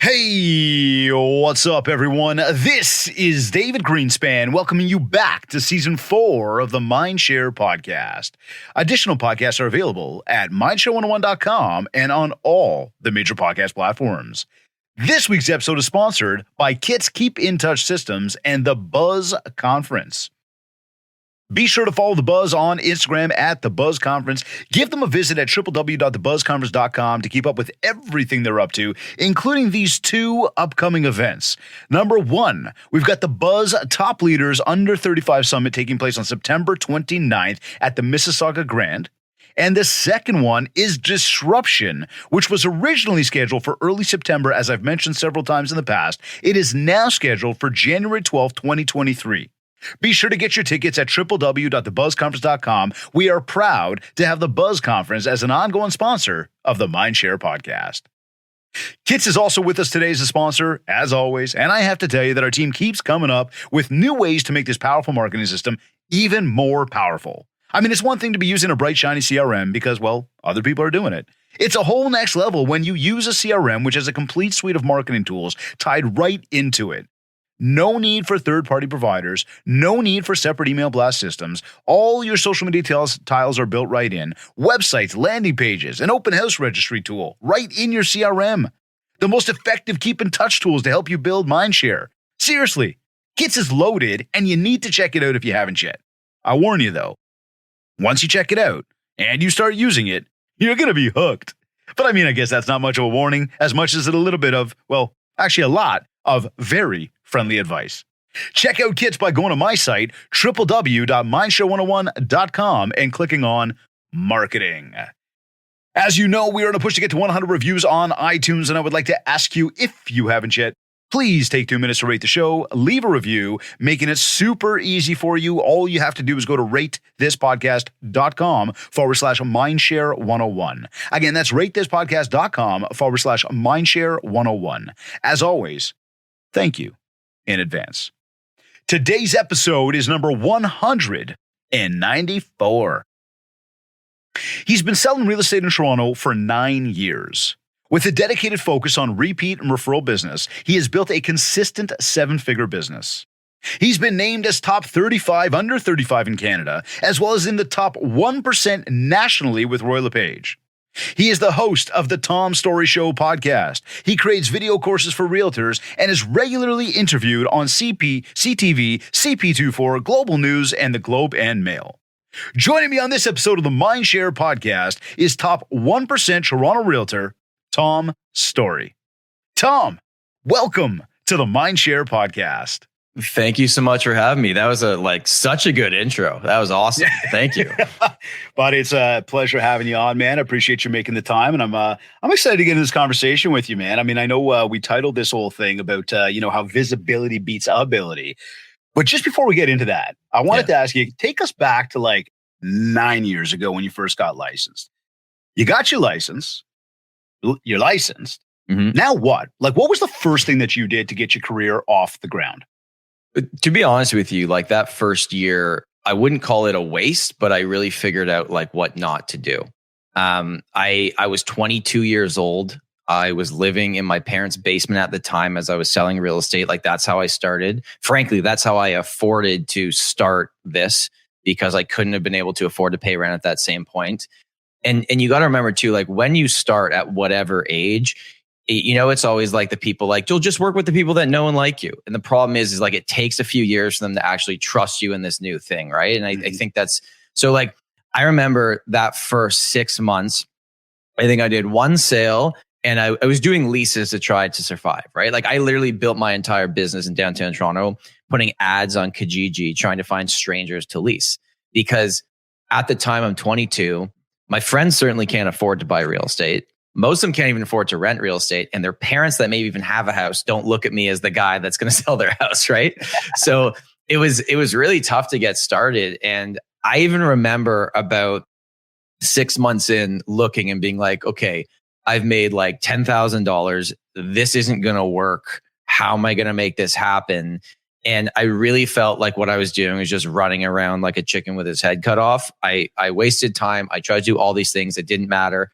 Hey, what's up, everyone? This is David Greenspan welcoming you back to Season 4 of the Mindshare Podcast. Additional podcasts are available at mindshare101.com and on all the major podcast platforms. This week's episode is sponsored by Kit's Keep in Touch Systems and the Buzz Conference. Be sure to follow The Buzz on Instagram at The Buzz Conference. Give them a visit at www.thebuzzconference.com to keep up with everything they're up to, including these two upcoming events. Number one, we've got the Buzz Top Leaders Under 35 Summit taking place on September 29th at the Mississauga Grand. And the second one is Disruption, which was originally scheduled for early September, as I've mentioned several times in the past. It is now scheduled for January 12th, 2023. Be sure to get your tickets at www.thebuzzconference.com. We are proud to have the Buzz Conference as an ongoing sponsor of the Mindshare Podcast. Kits is also with us today as a sponsor, as always, and I have to tell you that our team keeps coming up with new ways to make this powerful marketing system even more powerful. I mean, it's one thing to be using a bright, shiny CRM because, well, other people are doing it. It's a whole next level when you use a CRM, which has a complete suite of marketing tools tied right into it. No need for third-party providers. No need for separate email blast systems. All your social media tiles are built right in. Websites, landing pages, an open house registry tool right in your CRM. The most effective keep-in-touch tools to help you build Mindshare. Seriously, Kits is loaded, and you need to check it out if you haven't yet. I warn you, though, once you check it out and you start using it, you're going to be hooked. But I mean, I guess that's not much of a warning, as much as it a little bit of, well, actually a lot of very friendly advice. Check out Kits by going to my site, www.mindshare101.com, and clicking on Marketing. As you know, we are on a push to get to 100 reviews on iTunes, and I would like to ask you, if you haven't yet, please take 2 minutes to rate the show, leave a review, making it super easy for you. All you have to do is go to ratethispodcast.com/mindshare101. Again, that's ratethispodcast.com/mindshare101. As always, thank you in advance. Today's episode is number 194. He's been selling real estate in Toronto for 9 years. With a dedicated focus on repeat and referral business, he has built a consistent 7-figure business. He's been named as top 35 under 35 in Canada, as well as in the top 1% nationally with Royal LePage. He is the host of the Tom Storey Show PodCast. He creates video courses for realtors and is regularly interviewed on CTV, CP24, Global News, and the Globe and Mail. Joining me on this episode of the Mindshare Podcast is top 1% Toronto realtor, Tom Storey. Tom, welcome to the Mindshare Podcast. Thank you so much for having me. That was such a good intro. That was awesome. Thank you. But it's a pleasure having you on, man. I appreciate you making the time, and I'm excited to get into this conversation with you, man. I mean, I know we titled this whole thing about how visibility beats ability. But just before we get into that, I wanted to ask you, take us back to 9 years ago when you first got licensed. You got your license. You're licensed. Mm-hmm. Now what? What was the first thing that you did to get your career off the ground? To be honest with you, that first year, I wouldn't call it a waste, but I really figured out what not to do. I was 22 years old. I was living in my parents' basement at the time as I was selling real estate. That's how I started. Frankly, that's how I afforded to start this, because I couldn't have been able to afford to pay rent at that same point. And you got to remember too, when you start at whatever age, it's always the people you'll just work with the people that know and like you. And the problem is it takes a few years for them to actually trust you in this new thing. Right. And I think that's so I remember that first 6 months, I think I did one sale and I was doing leases to try to survive. Right. I literally built my entire business in downtown Toronto, putting ads on Kijiji, trying to find strangers to lease, because at the time I'm 22, my friends certainly can't afford to buy real estate. Most of them can't even afford to rent real estate, and their parents that maybe even have a house don't look at me as the guy that's going to sell their house, right? So it was really tough to get started. And I even remember about 6 months in looking and being okay, I've made $10,000. This isn't going to work. How am I going to make this happen? And I really felt like what I was doing was just running around like a chicken with his head cut off. I wasted time. I tried to do all these things that didn't matter.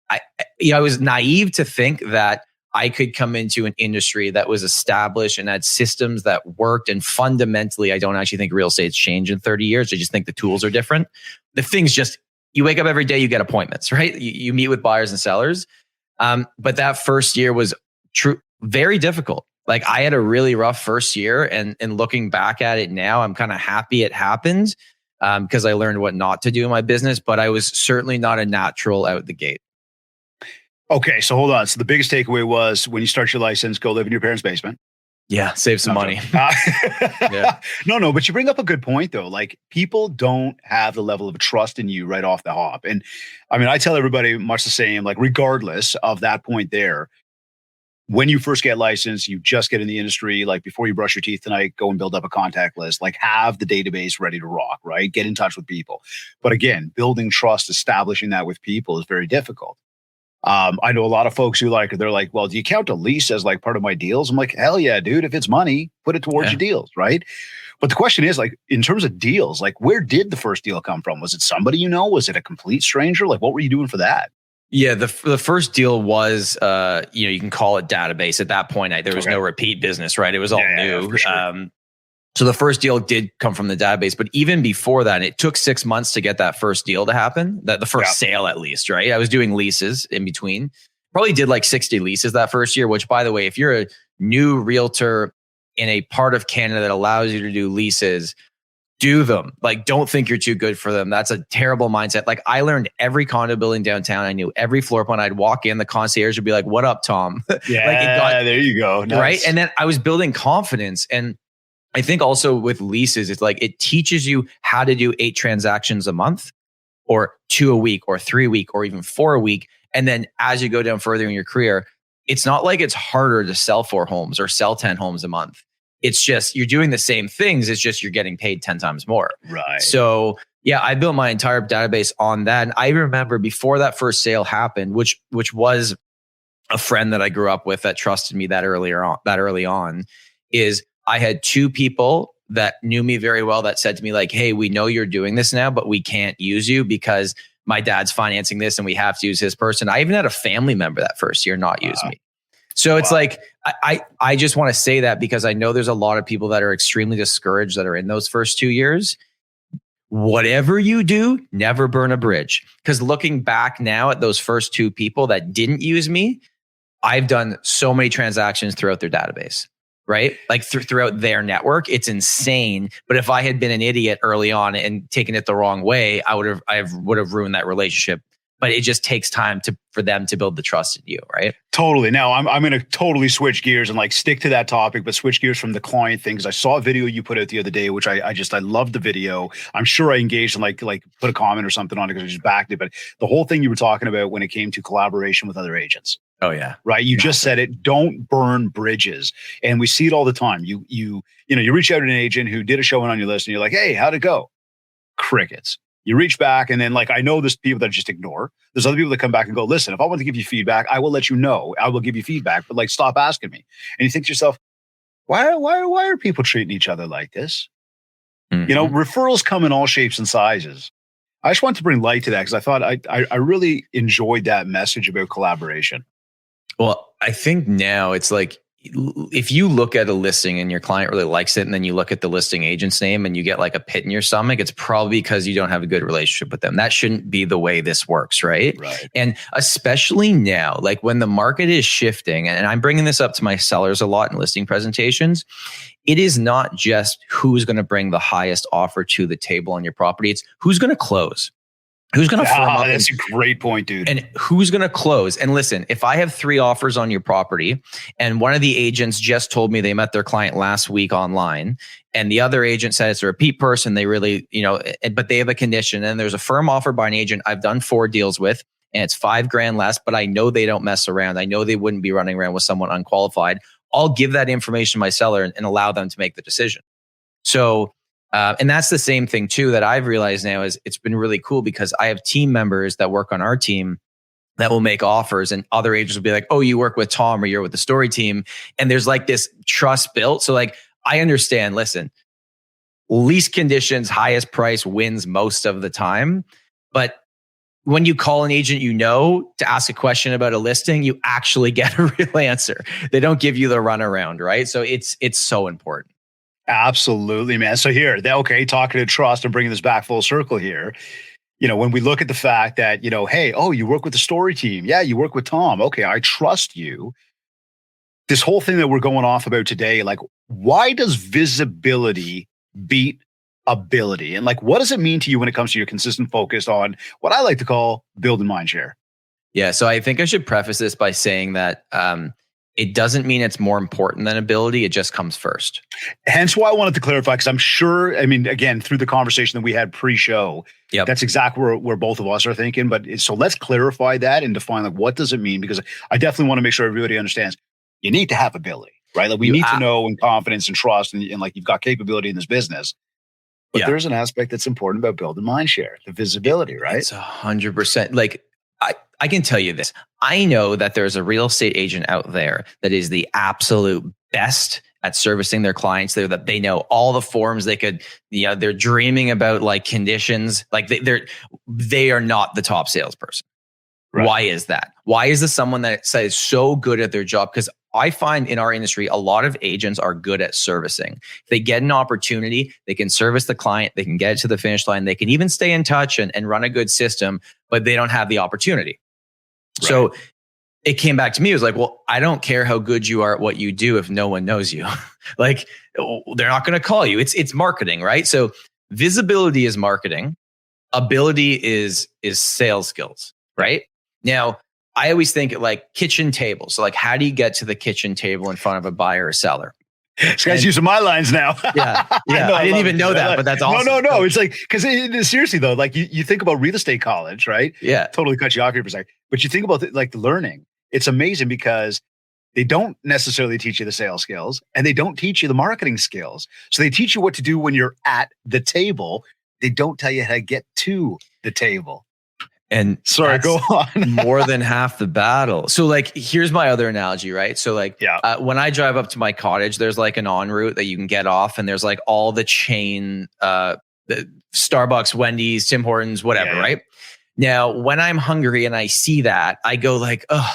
I was naive to think that I could come into an industry that was established and had systems that worked. And fundamentally, I don't actually think real estate's changed in 30 years. I just think the tools are different. The things just, you wake up every day, you get appointments, right? You meet with buyers and sellers. But that first year was very difficult. Like I had a really rough first year, and looking back at it now, I'm kind of happy it happened because I learned what not to do in my business, but I was certainly not a natural out the gate. Okay, so hold on. So the biggest takeaway was when you start your license, go live in your parents' basement. Yeah, save some money. Yeah. No, but you bring up a good point though. Like people don't have the level of trust in you right off the hop. And I mean, I tell everybody much the same, like regardless of that point there, when you first get licensed, you just get in the industry, like before you brush your teeth tonight, go and build up a contact list, like have the database ready to rock, right? Get in touch with people. But again, building trust, establishing that with people is very difficult. I know a lot of folks who they're like, well, do you count a lease as like part of my deals? I'm like, hell yeah, dude. If it's money, put it towards your deals, right? But the question is like, in terms of deals, like where did the first deal come from? Was it somebody you know? Was it a complete stranger? Like what were you doing for that? Yeah, the first deal was, you can call it database. At that point, there was no repeat business, right? It was all new. For sure. So the first deal did come from the database, but even before that, it took 6 months to get that first deal to happen, the first sale at least, right? I was doing leases in between. Probably did like 60 leases that first year, which by the way, if you're a new realtor in a part of Canada that allows you to do leases, do them. Like, don't think you're too good for them. That's a terrible mindset. Like I learned every condo building downtown. I knew every floor plan. I'd walk in, the concierge would be like, "What up, Tom?" Yeah, there you go. Nice. Right. And then I was building confidence. And I think also with leases, it's like it teaches you how to do 8 transactions a month or 2 a week or 3 a week or even 4 a week. And then as you go down further in your career, it's not like it's harder to sell 4 homes or sell 10 homes a month. It's just you're doing the same things. It's just you're getting paid 10 times more. Right. So yeah, I built my entire database on that. And I remember before that first sale happened, which was a friend that I grew up with that trusted me that early on, is I had 2 people that knew me very well that said to me like, "Hey, we know you're doing this now, but we can't use you because my dad's financing this and we have to use his person." I even had a family member that first year not use me. So it's like, I just want to say that because I know there's a lot of people that are extremely discouraged that are in those first 2 years. Whatever you do, never burn a bridge. Because looking back now at those first 2 people that didn't use me, I've done so many transactions throughout their database, right? Like throughout their network. It's insane. But if I had been an idiot early on and taken it the wrong way, I would have ruined that relationship. But it just takes time for them to build the trust in you, right? Totally. Now I'm going to totally switch gears and like stick to that topic, but switch gears from the client thing. Because I saw a video you put out the other day, which I loved the video. I'm sure I engaged and like put a comment or something on it because I just backed it. But the whole thing you were talking about when it came to collaboration with other agents. Oh yeah. Right. You just said it. Don't burn bridges. And we see it all the time. You reach out to an agent who did a showing on your list and you're like, "Hey, how'd it go?" Crickets. You reach back and then like, I know there's people that just ignore. There's other people that come back and go, "Listen, if I want to give you feedback, I will let you know. I will give you feedback, but like, stop asking me." And you think to yourself, why are people treating each other like this? Mm-hmm. Referrals come in all shapes and sizes. I just wanted to bring light to that because I thought I really enjoyed that message about collaboration. Well, I think now it's like, if you look at a listing and your client really likes it, and then you look at the listing agent's name and you get like a pit in your stomach, it's probably because you don't have a good relationship with them. That shouldn't be the way this works, right? And especially now, like when the market is shifting, and I'm bringing this up to my sellers a lot in listing presentations, it is not just who's going to bring the highest offer to the table on your property. It's who's going to close. Who's going to firm up? That's a great point, dude. And who's going to close? And listen, if I have 3 offers on your property and one of the agents just told me they met their client last week online and the other agent said it's a repeat person, they really, but they have a condition and there's a firm offer by an agent I've done 4 deals with and it's $5,000 less, but I know they don't mess around. I know they wouldn't be running around with someone unqualified. I'll give that information to my seller and allow them to make the decision. So, and that's the same thing too that I've realized now is it's been really cool because I have team members that work on our team that will make offers and other agents will be like, "Oh, you work with Tom or you're with the Story team." And there's like this trust built. So like, I understand, listen, lease conditions, highest price wins most of the time, but when you call an agent, to ask a question about a listing, you actually get a real answer. They don't give you the runaround, right? So it's so important. Absolutely, man. So here, talking to trust and bringing this back full circle here. When we look at the fact that, hey, you work with the Storey team. Yeah, you work with Tom. Okay, I trust you. This whole thing that we're going off about today, like, why does visibility beat ability? And like, what does it mean to you when it comes to your consistent focus on what I like to call building mindshare? Yeah. So I think I should preface this by saying that it doesn't mean it's more important than ability. It just comes first. Hence why I wanted to clarify, because I'm sure, again, through the conversation that we had pre-show, that's exactly where both of us are thinking. But so let's clarify that and define, like, what does it mean? Because I definitely want to make sure everybody understands you need to have ability, right? Like, we need to know and confidence and trust and like, you've got capability in this business. But there's an aspect that's important about building mindshare, the visibility, right? It's 100%. Like, I can tell you this. I know that there's a real estate agent out there that is the absolute best at servicing their clients. That they know all the forms they could, they're dreaming about, like, conditions. Like, they are not the top salesperson. Right. Why is that? Why is this someone that is so good at their job? Because I find in our industry, a lot of agents are good at servicing. If they get an opportunity, they can service the client, they can get it to the finish line, they can even stay in touch and run a good system, but they don't have the opportunity. Right. So it came back to me. It was like, well, I don't care how good you are at what you do if no one knows you. Like, they're not going to call you. It's marketing, right? So visibility is marketing. Ability is sales skills, right? Now, I always think like kitchen table. So like, how do you get to the kitchen table in front of a buyer or seller? This guy's using my lines now. Yeah. I didn't even know that, but that's awesome. No. It's like, because seriously though, like you think about real estate college, right? Yeah. Totally cut you off here for a second. But you think about the learning. It's amazing because they don't necessarily teach you the sales skills and they don't teach you the marketing skills. So they teach you what to do when you're at the table. They don't tell you how to get to the table. And sorry, go on. More than half the battle. So like, here's my other analogy, right? So like, when I drive up to my cottage, there's like an en route that you can get off, and there's like all the chain, the Starbucks, Wendy's, Tim Hortons, whatever, right? Now, when I'm hungry and I see that, I go like, oh,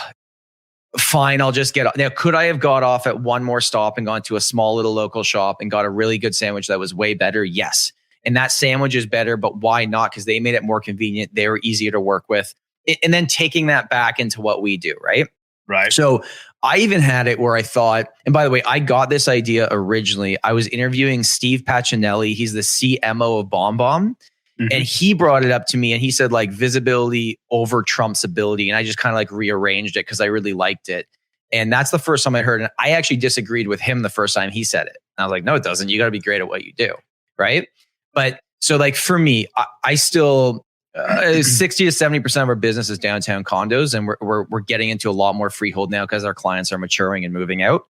fine, I'll just get off. Now, could I have got off at one more stop and gone to a small little local shop and got a really good sandwich that was way better? Yes. And that sandwich is better, but why not? Because they made it more convenient. They were easier to work with. And then taking that back into what we do, right? Right. So I even had it where I thought, and by the way, I got this idea originally. I was interviewing Steve Pacinelli. He's the CMO of BombBomb. Mm-hmm. And he brought it up to me and he said like visibility over trumps ability. And I just kind of like rearranged it because I really liked it. And that's the first time I heard it. And I actually disagreed with him the first time he said it. And I was like, no, it doesn't. You got to be great at what you do. Right. But so like for me, I still 60 to 70% of our business is downtown condos, and we're getting into a lot more freehold now because our clients are maturing and moving out.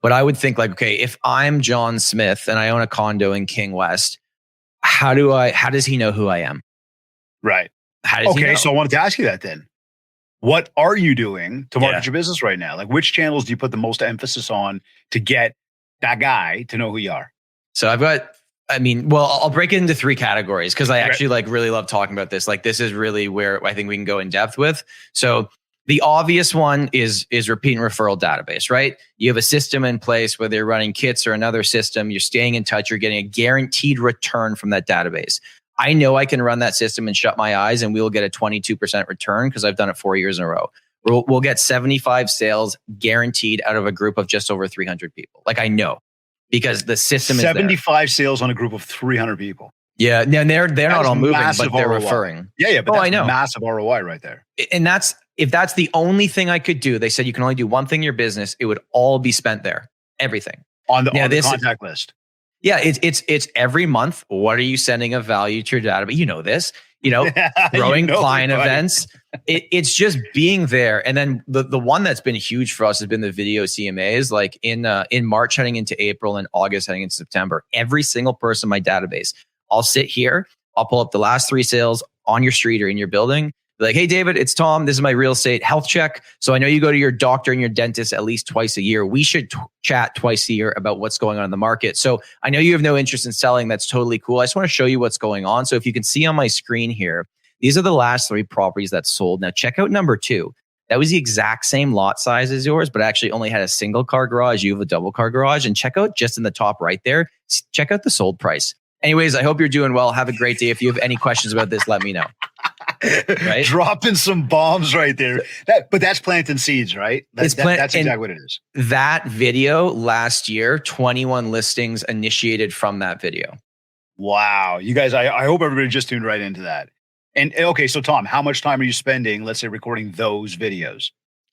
But I would think like, okay, if I'm John Smith and I own a condo in King West, how does he know who I am? Right. How does he know? So I wanted to ask you that then. What are you doing to market your business right now? Like, which channels do you put the most emphasis on to get that guy to know who you are? So I'll break it into three categories because I actually like really love talking about this. Like, this is really where I think we can go in depth with. So the obvious one is repeat and referral database, right? You have a system in place, whether you're running kits or another system, you're staying in touch, you're getting a guaranteed return from that database. I know I can run that system and shut my eyes and we will get a 22% return because I've done it 4 years in a row. We'll get 75 sales guaranteed out of a group of just over 300 people. Like, I know. Because the system is 75 sales on a group of 300 people. Yeah, no, they're not all moving, but they're ROI. Referring. Yeah, but that's massive ROI right there. And if that's the only thing I could do, they said you can only do one thing in your business, it would all be spent there. Everything. On the contact list. Yeah, it's every month. What are you sending of value to your database? You know this. Growing client events. It's just being there. And then the one that's been huge for us has been the video CMAs. Like in March heading into April and August heading into September, every single person in my database, I'll sit here, I'll pull up the last 3 sales on your street or in your building. Be like, hey, David, it's Tom. This is my real estate health check. So I know you go to your doctor and your dentist at least twice a year. We should chat twice a year about what's going on in the market. So I know you have no interest in selling. That's totally cool. I just want to show you what's going on. So if you can see on my screen here, these are the last 3 properties that sold. Now check out number 2. That was the exact same lot size as yours, but actually only had a single car garage. You have a double car garage. And check out just in the top right there, check out the sold price. Anyways, I hope you're doing well. Have a great day. If you have any questions about this, let me know. Right? Dropping some bombs right there. But that's planting seeds, right? That's exactly what it is. That video last year, 21 listings initiated from that video. Wow. You guys, I hope everybody just tuned right into that. And okay, so Tom, how much time are you spending, let's say, recording those videos?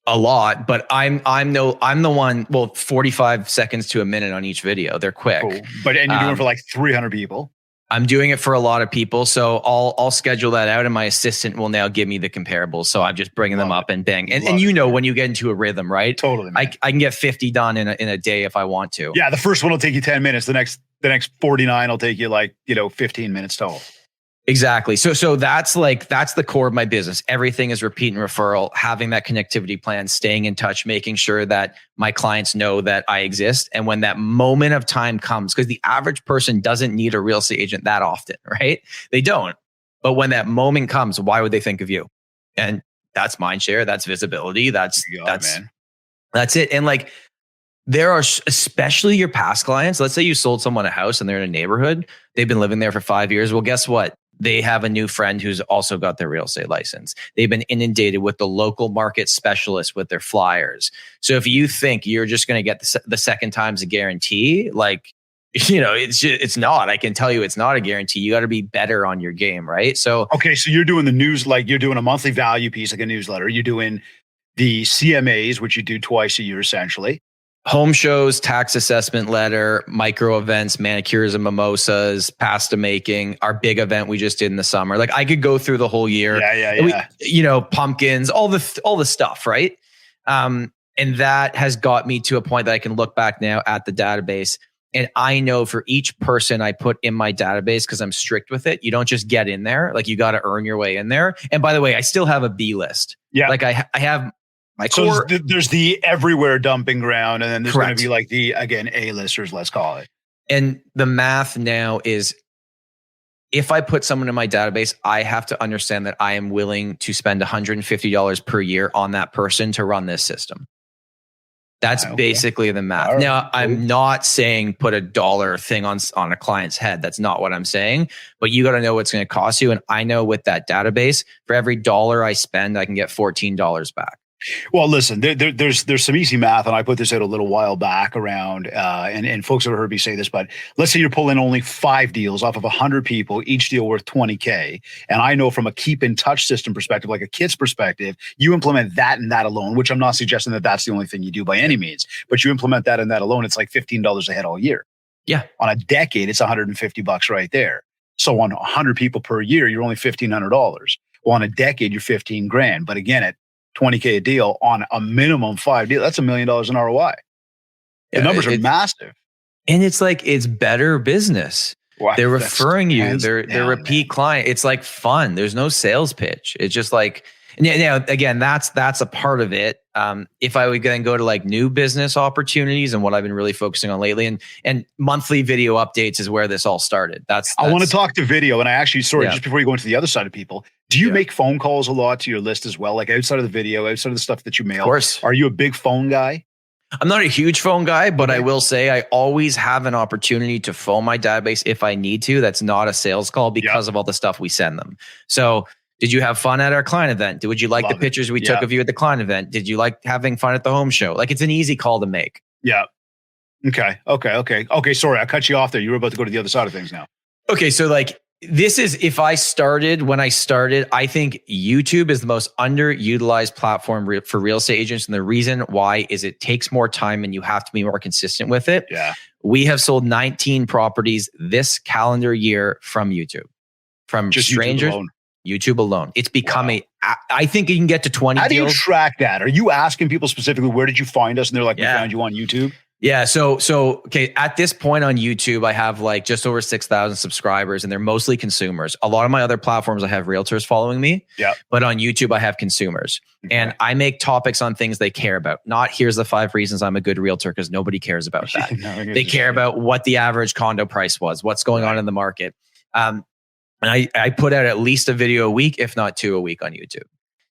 A lot, but I'm the one, 45 seconds to a minute on each video. They're quick. Cool. But you're doing it for like 300 people? I'm doing it for a lot of people. So I'll schedule that out, and my assistant will now give me the comparables. So I'm just bringing them up and bang. And when you get into a rhythm, right? Totally. I can get 50 done in a day if I want to. Yeah. The first one will take you 10 minutes. The next 49 will take you 15 minutes total. Exactly. So that's the core of my business. Everything is repeat and referral, having that connectivity plan, staying in touch, making sure that my clients know that I exist. And when that moment of time comes, because the average person doesn't need a real estate agent that often, right? They don't. But when that moment comes, why would they think of you? And that's mind share. That's visibility. That's it. And there are, especially your past clients. Let's say you sold someone a house and they're in a neighborhood. They've been living there for 5 years. Well, guess what? They have a new friend who's also got their real estate license. They've been inundated with the local market specialists with their flyers. So if you think you're just going to get the second time's a guarantee, it's not. I can tell you it's not a guarantee. You got to be better on your game, right? So okay, so you're doing the news, you're doing a monthly value piece, like a newsletter. You're doing the CMAs, which you do twice a year, essentially. Home shows, tax assessment letter, micro events, manicures and mimosas, pasta making, our big event we just did in the summer. I could go through the whole year. Yeah. Pumpkins, all the stuff, right? And that has got me to a point that I can look back now at the database. And I know for each person I put in my database, because I'm strict with it, you don't just get in there. You got to earn your way in there. And by the way, I still have a B list. Yeah. I have my core. So there's the everywhere dumping ground, and then there's going to be the, again, A-listers, let's call it. And the math now is, if I put someone in my database, I have to understand that I am willing to spend $150 per year on that person to run this system. That's basically the math. Right. Now, I'm not saying put a dollar thing on a client's head. That's not what I'm saying. But you got to know what's going to cost you. And I know with that database, for every dollar I spend, I can get $14 back. Well, listen, there's some easy math, and I put this out a little while back around, and folks have heard me say this, but let's say you're pulling only 5 deals off of 100 people, each deal worth $20K. And I know from a keep in touch system perspective, like a kid's perspective, you implement that and that alone, which I'm not suggesting that that's the only thing you do by any means, but you implement that and that alone, it's like $15 a head all year. Yeah. On a decade, it's $150 right there. So on 100 people per year, you're only $1,500. Well, on a decade, you're $15,000. But again, at $20K a deal on a minimum 5 deals, that's $1 million in ROI. The numbers are massive. And it's better business. Wow, they're referring you. They're repeat client. It's fun. There's no sales pitch. It's just now again, that's a part of it. If I would then go to new business opportunities and what I've been really focusing on lately, and monthly video updates is where this all started. I want to talk to video, and I actually, just before you go into the other side of people, do you make phone calls a lot to your list as well? Outside of the video, outside of the stuff that you mail? Of course. Are you a big phone guy? I'm not a huge phone guy, but I will say I always have an opportunity to phone my database if I need to. That's not a sales call because of all the stuff we send them. So, did you have fun at our client event? Would you like the pictures we took of you at the client event? Did you like having fun at the home show? It's an easy call to make. Yeah. Okay. Sorry, I cut you off there. You were about to go to the other side of things now. Okay. So this is, when I started, I think YouTube is the most underutilized platform for real estate agents. And the reason why is it takes more time and you have to be more consistent with it. Yeah. We have sold 19 properties this calendar year from YouTube, from just strangers. YouTube alone. It's become I think you can get to 20 How do deals. you track that? Are you asking people specifically, where did you find us? And they're we found you on YouTube. Yeah. So okay. At this point on YouTube, I have just over 6,000 subscribers, and they're mostly consumers. A lot of my other platforms, I have realtors following me. Yeah. But on YouTube, I have consumers, and I make topics on things they care about. Not here's the 5 reasons I'm a good realtor, because nobody cares about that. They care about what the average condo price was, what's going on in the market. And I put out at least a video a week, if not 2 a week on YouTube.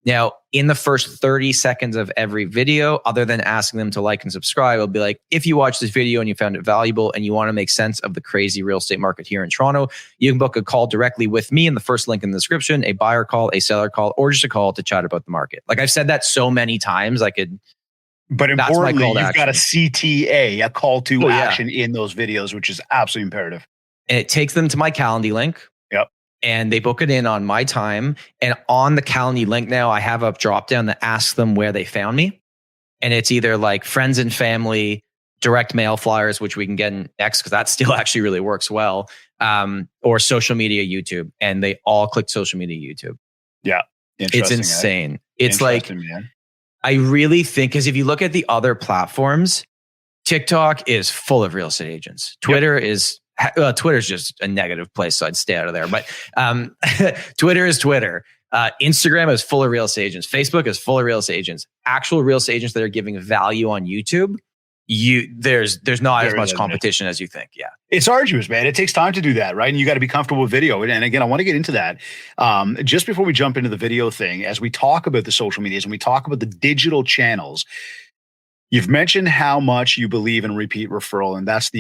Now, in the first 30 seconds of every video, other than asking them to like and subscribe, I'll be like, if you watch this video and you found it valuable and you want to make sense of the crazy real estate market here in Toronto, you can book a call directly with me in the first link in the description, a buyer call, a seller call, or just a call to chat about the market. Like I've said that so many times, I could. But importantly, you've got a CTA, a call to action in those videos, which is absolutely imperative. And it takes them to my Calendly link. Yep. And they book it in on my time. And on the Calendly link now, I have a drop down that asks them where they found me. And it's either like friends and family, direct mail flyers, which we can get in next because that still actually really works well, or social media, YouTube. And they all click social media, YouTube. Yeah. It's insane. It's like, I really think, because if you look at the other platforms, TikTok is full of real estate agents. Twitter is Twitter's just a negative place, so I'd stay out of there. But Twitter is Twitter. Instagram is full of real estate agents. Facebook is full of real estate agents. Actual real estate agents that are giving value on YouTube, there's not as much competition as you think. Yeah, it's arduous, man. It takes time to do that, right? And you got to be comfortable with video. And again, I want to get into that just before we jump into the video thing. As we talk about the social medias and we talk about the digital channels, you've mentioned how much you believe in repeat referral, and that's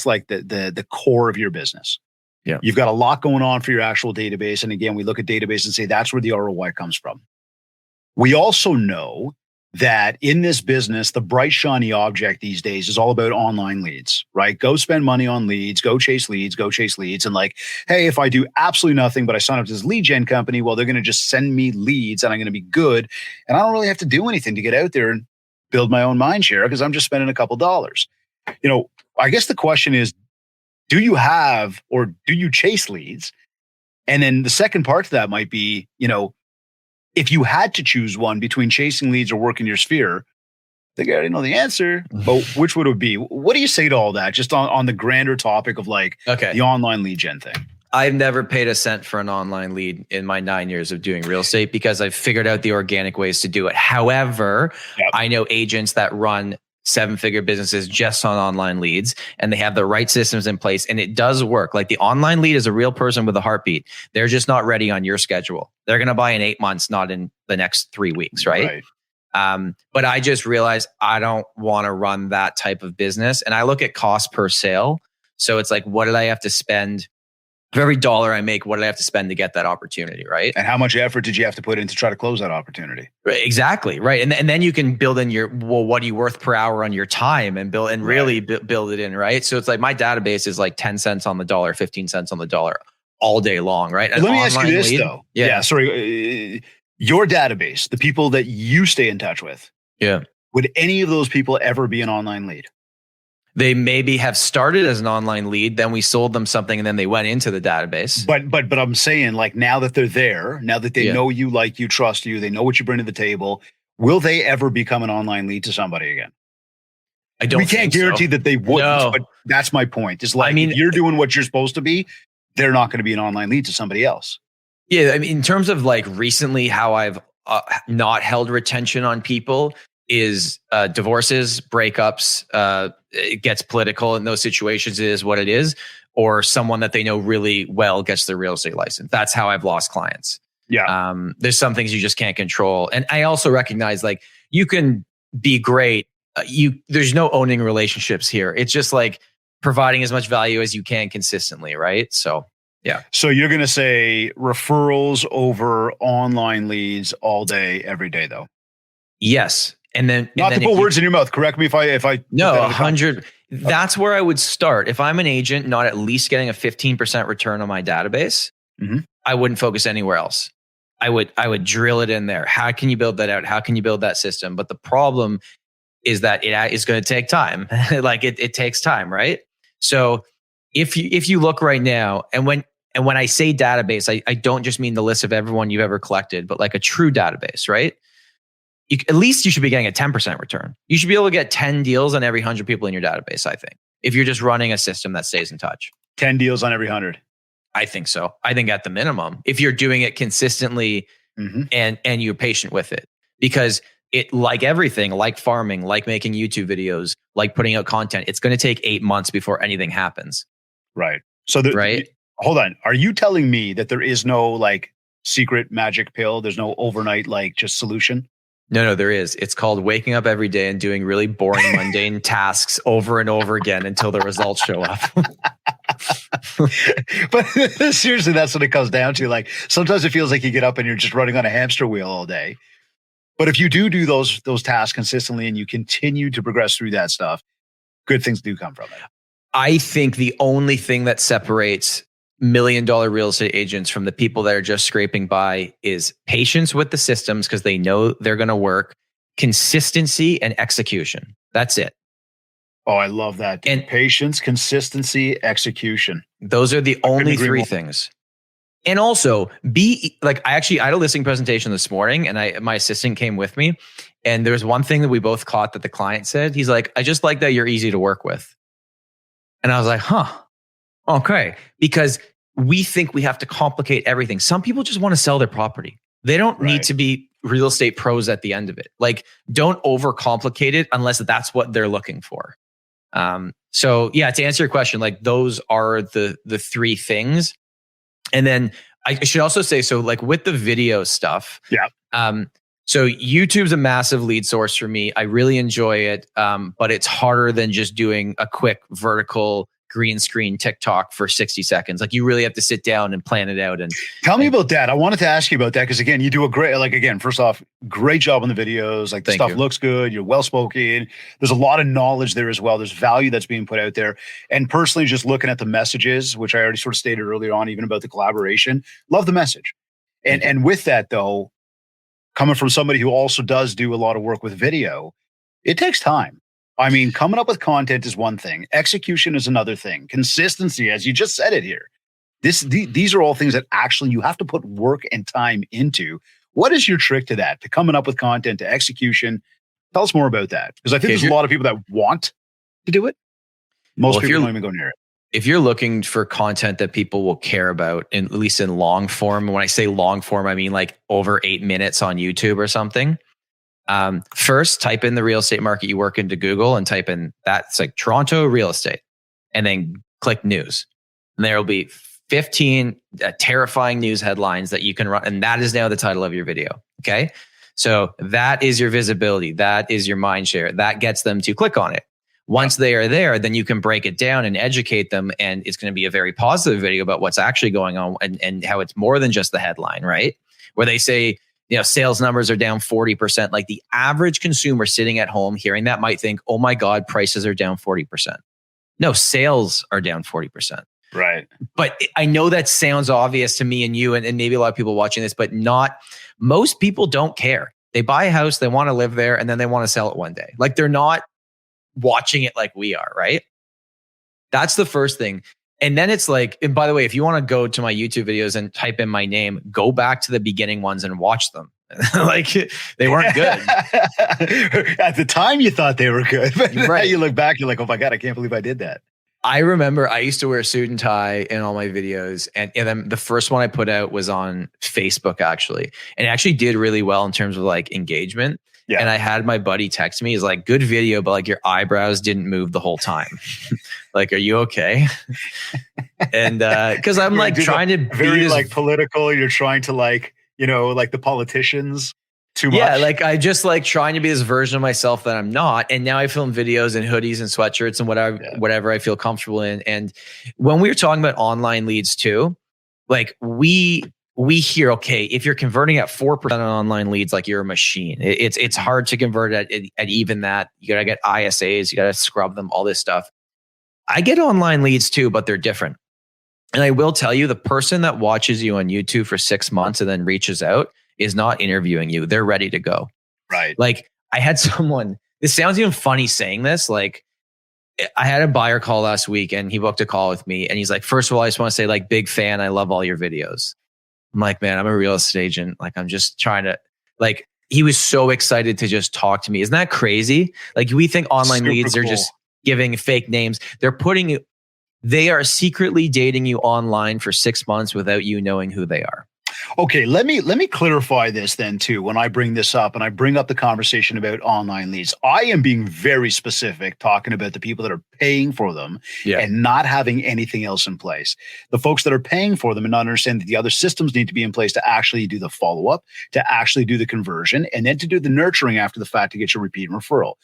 like the core of your business. Yeah, you've got a lot going on for your actual database, and again, we look at database and say that's where the ROI comes from. We also know that in this business, the bright shiny object these days is all about online leads, right? Go spend money on leads, go chase leads, and like, hey, if I do absolutely nothing but I sign up to this lead gen company, well, they're going to just send me leads and I'm going to be good, and I don't really have to do anything to get out there and build my own mind share because I'm just spending a couple dollars. You know, I guess the question is, do you have or do you chase leads? And then the second part to that might be, you know, if you had to choose one between chasing leads or working your sphere, I think I already know the answer, but which would it be? What do you say to all that? Just on the grander topic of like the online lead gen thing. I've never paid a cent for an online lead in my 9 years of doing real estate because I've figured out the organic ways to do it. However, I know agents that run 7-figure businesses just on online leads, and they have the right systems in place, and it does work. Like the online lead is a real person with a heartbeat. They're just not ready on your schedule. They're going to buy in 8 months, not in the next 3 weeks, right? But I just realized I don't want to run that type of business. And I look at cost per sale. So it's like, what did I have to spend? For every dollar I make, what did I have to spend to get that opportunity, right? And how much effort did you have to put in to try to close that opportunity? Exactly, right. And then you can build in your, well, what are you worth per hour on your time and build and really build it in, right? So it's like my database is like 10 cents on the dollar, 15 cents on the dollar all day long, right? Let me ask you this though. Yeah, sorry. Your database, the people that you stay in touch with, would any of those people ever be an online lead? They maybe have started as an online lead, then we sold them something, and then they went into the database. But I'm saying, like, now that they're there, now that they know you, like you, trust you, they know what you bring to the table, will they ever become an online lead to somebody again? I don't. We can't guarantee that they wouldn't, but that's my point. It's like, I mean, if you're doing what you're supposed to be, they're not going to be an online lead to somebody else. Yeah, I mean, in terms of like recently, how I've not held retention on people is divorces, breakups. It gets political in those situations. It is what it is. Or someone that they know really well gets their real estate license. That's how I've lost clients. Yeah. There's some things you just can't control. And I also recognize like you can be great. There's no owning relationships here. It's just like providing as much value as you can consistently. Right. So, yeah. So you're going to say referrals over online leads all day, every day though? Yes. And then not to put words in your mouth. Correct me if I no 100. That's where I would start. If I'm an agent, not at least getting a 15% return on my database, I wouldn't focus anywhere else. I would drill it in there. How can you build that out? How can you build that system? But the problem is that it is going to take time. Like it takes time, right? So if you look right now, and when I say database, I don't just mean the list of everyone you've ever collected, but like a true database, right? At least you should be getting a 10% return. You should be able to get 10 deals on every 100 people in your database, I think, if you're just running a system that stays in touch. 10 deals on every 100. I think so. I think at the minimum, if you're doing it consistently and you're patient with it, because it, like everything, like farming, like making YouTube videos, like putting out content, it's going to take 8 months before anything happens. Right. Hold on. Are you telling me that there is no like secret magic pill? There's no overnight like just solution? No, there is. It's called waking up every day and doing really boring, mundane tasks over and over again until the results show up. But seriously, that's what it comes down to. Like sometimes it feels like you get up and you're just running on a hamster wheel all day. But if you do those tasks consistently and you continue to progress through that stuff, good things do come from it. I think the only thing that separates $1 million real estate agents from the people that are just scraping by is patience with the systems because they know they're going to work, consistency and execution. That's it. Oh, I love that. And patience, consistency, execution. Those are the only three things. And also be like, I had a listing presentation this morning and my assistant came with me. And there's one thing that we both caught that the client said. He's like, I just like that you're easy to work with. And I was like, okay. Because we think we have to complicate everything. Some people just want to sell their property. They don't need to be real estate pros at the end of it. Like, don't overcomplicate it unless that's what they're looking for. So yeah, to answer your question, like those are the three things. And then I should also say, so like with the video stuff. Yeah. So YouTube's a massive lead source for me. I really enjoy it. But it's harder than just doing a quick vertical green screen TikTok for 60 seconds. Like you really have to sit down and plan it out. And tell me about that. I wanted to ask you about that because again, you do a great, like again, first off, great job on the videos. Like the stuff looks good. You're well-spoken. There's a lot of knowledge there as well. There's value that's being put out there. And personally, just looking at the messages, which I already sort of stated earlier on, even about the collaboration, love the message. And with that though, coming from somebody who also does do a lot of work with video, it takes time. I mean, coming up with content is one thing. Execution is another thing. Consistency, as you just said it here. These are all things that actually you have to put work and time into. What is your trick to that? To coming up with content, to execution? Tell us more about that. Because I think there's a lot of people that want to do it. Most people don't even go near it. If you're looking for content that people will care about, at least in long form, when I say long form, I mean like over 8 minutes on YouTube or something. First, type in the real estate market you work into Google and type in that's like Toronto real estate, and then click news. And there will be 15 terrifying news headlines that you can run, and that is now the title of your video. Okay, so that is your visibility, that is your mind share, that gets them to click on it. Once they are there, then you can break it down and educate them, and it's going to be a very positive video about what's actually going on and how it's more than just the headline, right? Where they say, sales numbers are down 40%. Like the average consumer sitting at home hearing that might think, oh my God, prices are down 40%. No, sales are down 40%. Right. But I know that sounds obvious to me and you, and maybe a lot of people watching this, but most people don't care. They buy a house, they want to live there, and then they want to sell it one day. Like they're not watching it like we are, right? That's the first thing. And then it's like, and by the way, if you want to go to my YouTube videos and type in my name, go back to the beginning ones and watch them. Like they weren't good. At the time you thought they were good, but now you look back, you're like, oh my God, I can't believe I did that. I remember I used to wear a suit and tie in all my videos. And then the first one I put out was on Facebook actually. And it actually did really well in terms of like engagement. Yeah. And I had my buddy text me. He's like, good video, but like your eyebrows didn't move the whole time. Like, are you okay? And because I'm like trying to be very like political. You're trying to like, like the politicians too much. Yeah, like I just like trying to be this version of myself that I'm not. And now I film videos in hoodies and sweatshirts and whatever I feel comfortable in. And when we were talking about online leads too, like we hear, okay, if you're converting at 4% on online leads, like you're a machine. It's hard to convert at even that. You got to get ISAs, you got to scrub them, all this stuff. I get online leads too, but they're different. And I will tell you, the person that watches you on YouTube for 6 months and then reaches out is not interviewing you. They're ready to go. Right. Like I had someone, this sounds even funny saying this, like I had a buyer call last week and he booked a call with me. And he's like, first of all, I just want to say like, big fan. I love all your videos. I'm like, man, I'm a real estate agent. Like, I'm just trying to, like, he was so excited to just talk to me. Isn't that crazy? Like, we think online leads are just giving fake names. They are secretly dating you online for 6 months without you knowing who they are. Okay, let me clarify this then too. When I bring this up and I bring up the conversation about online leads, I am being very specific, talking about the people that are paying for them Yeah. and not having anything else in place. The folks that are paying for them and not understand that the other systems need to be in place to actually do the follow up, to actually do the conversion, and then to do the nurturing after the fact to get your repeat and referral.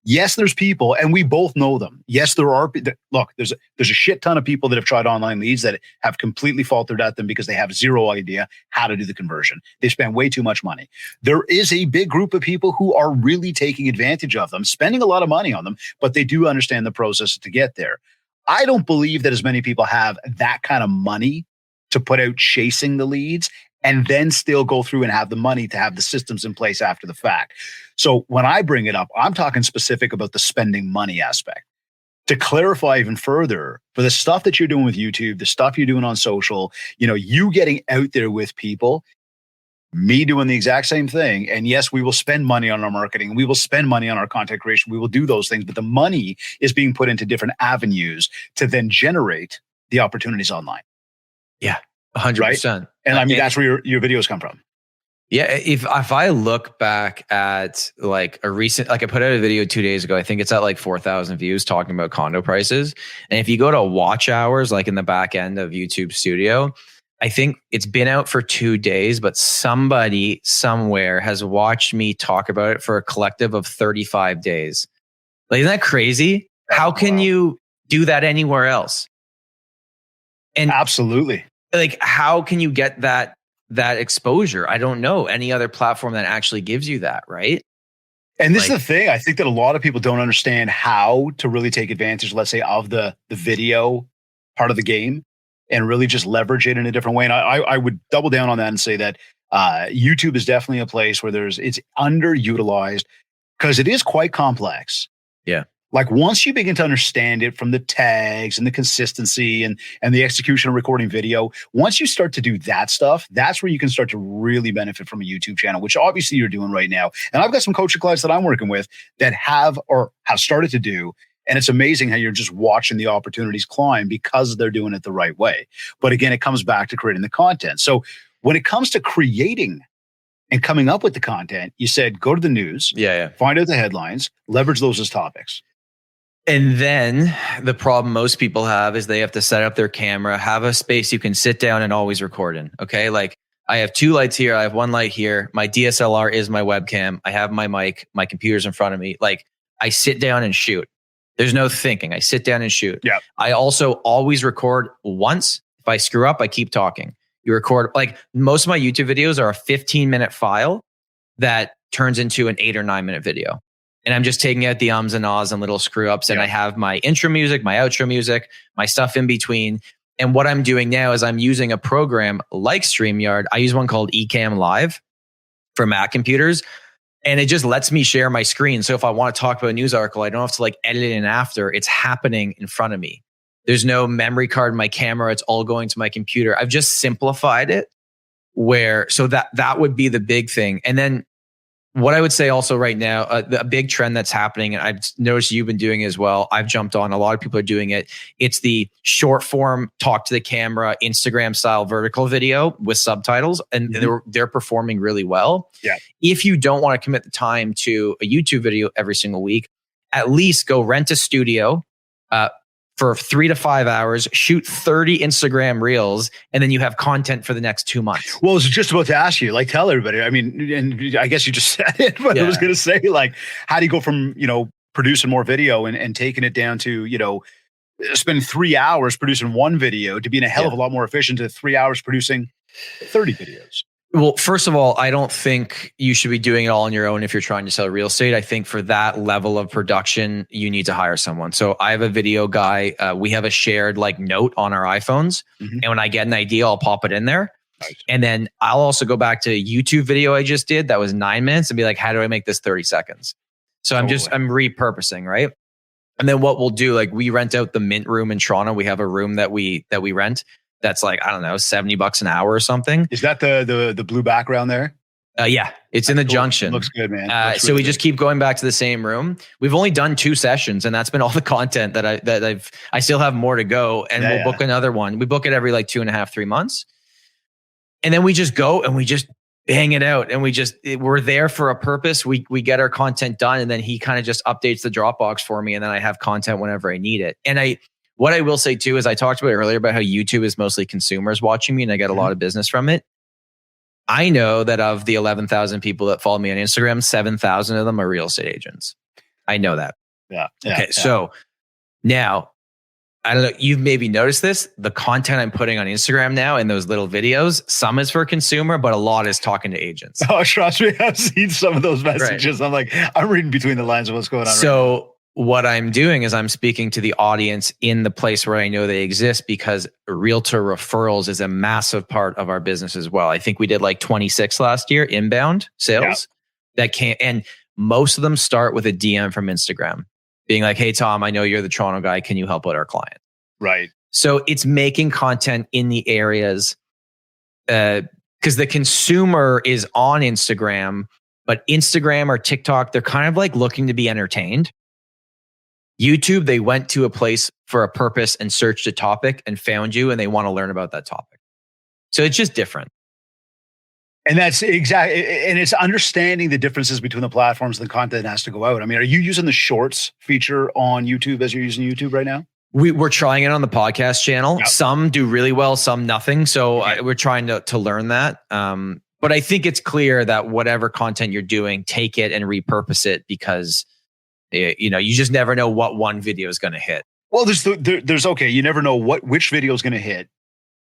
Yes, there's people, and we both know them. Yes, there are. Look, there's a shit ton of people that have tried online leads that have completely faltered at them because they have zero idea how to do the conversion. They spend way too much money. There is a big group of people who are really taking advantage of them, spending a lot of money on them, but they do understand the process to get there. I don't believe that as many people have that kind of money to put out chasing the leads and then still go through and have the money to have the systems in place after the fact. So when I bring it up, I'm talking specific about the spending money aspect. To clarify even further, for the stuff that you're doing with YouTube, the stuff you're doing on social, you getting out there with people, me doing the exact same thing. And yes, we will spend money on our marketing. We will spend money on our content creation. We will do those things, but the money is being put into different avenues to then generate the opportunities online. Yeah, 100%. Right? And I mean, that's where your videos come from. Yeah, if I look back at like a recent, like I put out a video 2 days ago, I think it's at like 4,000 views talking about condo prices. And if you go to watch hours, like in the back end of YouTube Studio, I think it's been out for 2 days, but somebody somewhere has watched me talk about it for a collective of 35 days. Like, isn't that crazy? How can you do that anywhere else? And absolutely. Like, how can you get that exposure? I don't know any other platform that actually gives you that, right? And this is the thing. I think that a lot of people don't understand how to really take advantage, let's say, of the video part of the game and really just leverage it in a different way. And I would double down on that and say that YouTube is definitely a place where it's underutilized because it is quite complex. Yeah. Like once you begin to understand it from the tags and the consistency and the execution of recording video, once you start to do that stuff, that's where you can start to really benefit from a YouTube channel, which obviously you're doing right now. And I've got some coaching clients that I'm working with that have started to do. And it's amazing how you're just watching the opportunities climb because they're doing it the right way. But again, it comes back to creating the content. So when it comes to creating and coming up with the content, you said, go to the news, find out the headlines, leverage those as topics. And then the problem most people have is they have to set up their camera, have a space you can sit down and always record in. Okay. Like I have 2 lights here. I have 1 light here. My DSLR is my webcam. I have my mic. My computer's in front of me. Like I sit down and shoot. There's no thinking. I sit down and shoot. Yeah. I also always record once. If I screw up, I keep talking. You record, like most of my YouTube videos are a 15-minute file that turns into an 8 or 9 minute video. And I'm just taking out the ums and ahs and little screw ups. And I have my intro music, my outro music, my stuff in between. And what I'm doing now is I'm using a program like StreamYard. I use one called Ecamm Live for Mac computers. And it just lets me share my screen. So if I want to talk about a news article, I don't have to like edit it in after. It's happening in front of me. There's no memory card in my camera. It's all going to my computer. I've just simplified it so that would be the big thing. And then what I would say also right now, a big trend that's happening, and I've noticed you've been doing it as well. I've jumped on. A lot of people are doing it. It's the short form, talk to the camera, Instagram style vertical video with subtitles, and they're performing really well. Yeah. If you don't want to commit the time to a YouTube video every single week, at least go rent a studio for 3 to 5 hours, shoot 30 Instagram reels, and then you have content for the next 2 months. Well, I was just about to ask you, like, tell everybody. I mean, and I guess you just said it, but I was going to say, like, how do you go from, producing more video and taking it down to, spend 3 hours producing one video to being a hell of a lot more efficient to 3 hours producing 30 videos? Well, first of all, I don't think you should be doing it all on your own if you're trying to sell real estate. I think for that level of production, you need to hire someone. So I have a video guy. We have a shared note on our iPhones. Mm-hmm. And when I get an idea, I'll pop it in there. Nice. And then I'll also go back to a YouTube video I just did that was 9 minutes and be like, how do I make this 30 seconds? So I'm repurposing, right? And then what we'll do, we rent out the Mint room in Toronto. We have a room that we rent. That's I don't know, $70 an hour or something. Is that the blue background there? Yeah, it's in the junction. Looks good, man. So we just keep going back to the same room. We've only done 2 sessions, and that's been all the content that I still have more to go, and we'll book another one. We book it every 2.5, 3 months. And then we just go and we just bang it out, and we're there for a purpose. We get our content done, and then he kind of just updates the Dropbox for me, and then I have content whenever I need it. And what I will say too is I talked about earlier about how YouTube is mostly consumers watching me, and I get a lot of business from it. I know that of the 11,000 people that follow me on Instagram, 7,000 of them are real estate agents. I know that. Yeah. Okay. So now, I don't know, you've maybe noticed this. The content I'm putting on Instagram now in those little videos, some is for consumer, but a lot is talking to agents. Oh, trust me, I've seen some of those messages. Right. I'm reading between the lines of what's going on. So what I'm doing is I'm speaking to the audience in the place where I know they exist, because Realtor referrals is a massive part of our business as well. I think we did like 26 last year, inbound sales that came, and most of them start with a DM from Instagram being like, hey, Tom, I know you're the Toronto guy. Can you help out our client? Right. So it's making content in the areas, because the consumer is on Instagram, but Instagram or TikTok, they're kind of like looking to be entertained. YouTube, they went to a place for a purpose and searched a topic and found you, and they want to learn about that topic. So it's just different. And that's exactly, and it's understanding the differences between the platforms and the content that has to go out. I mean, are you using the shorts feature on YouTube as you're using YouTube right now? We're trying it on the podcast channel. Yep. Some do really well, some nothing. So we're trying to learn that. But I think it's clear that whatever content you're doing, take it and repurpose it, because you just never know what one video is going to hit. Well, there's okay. You never know which video is going to hit.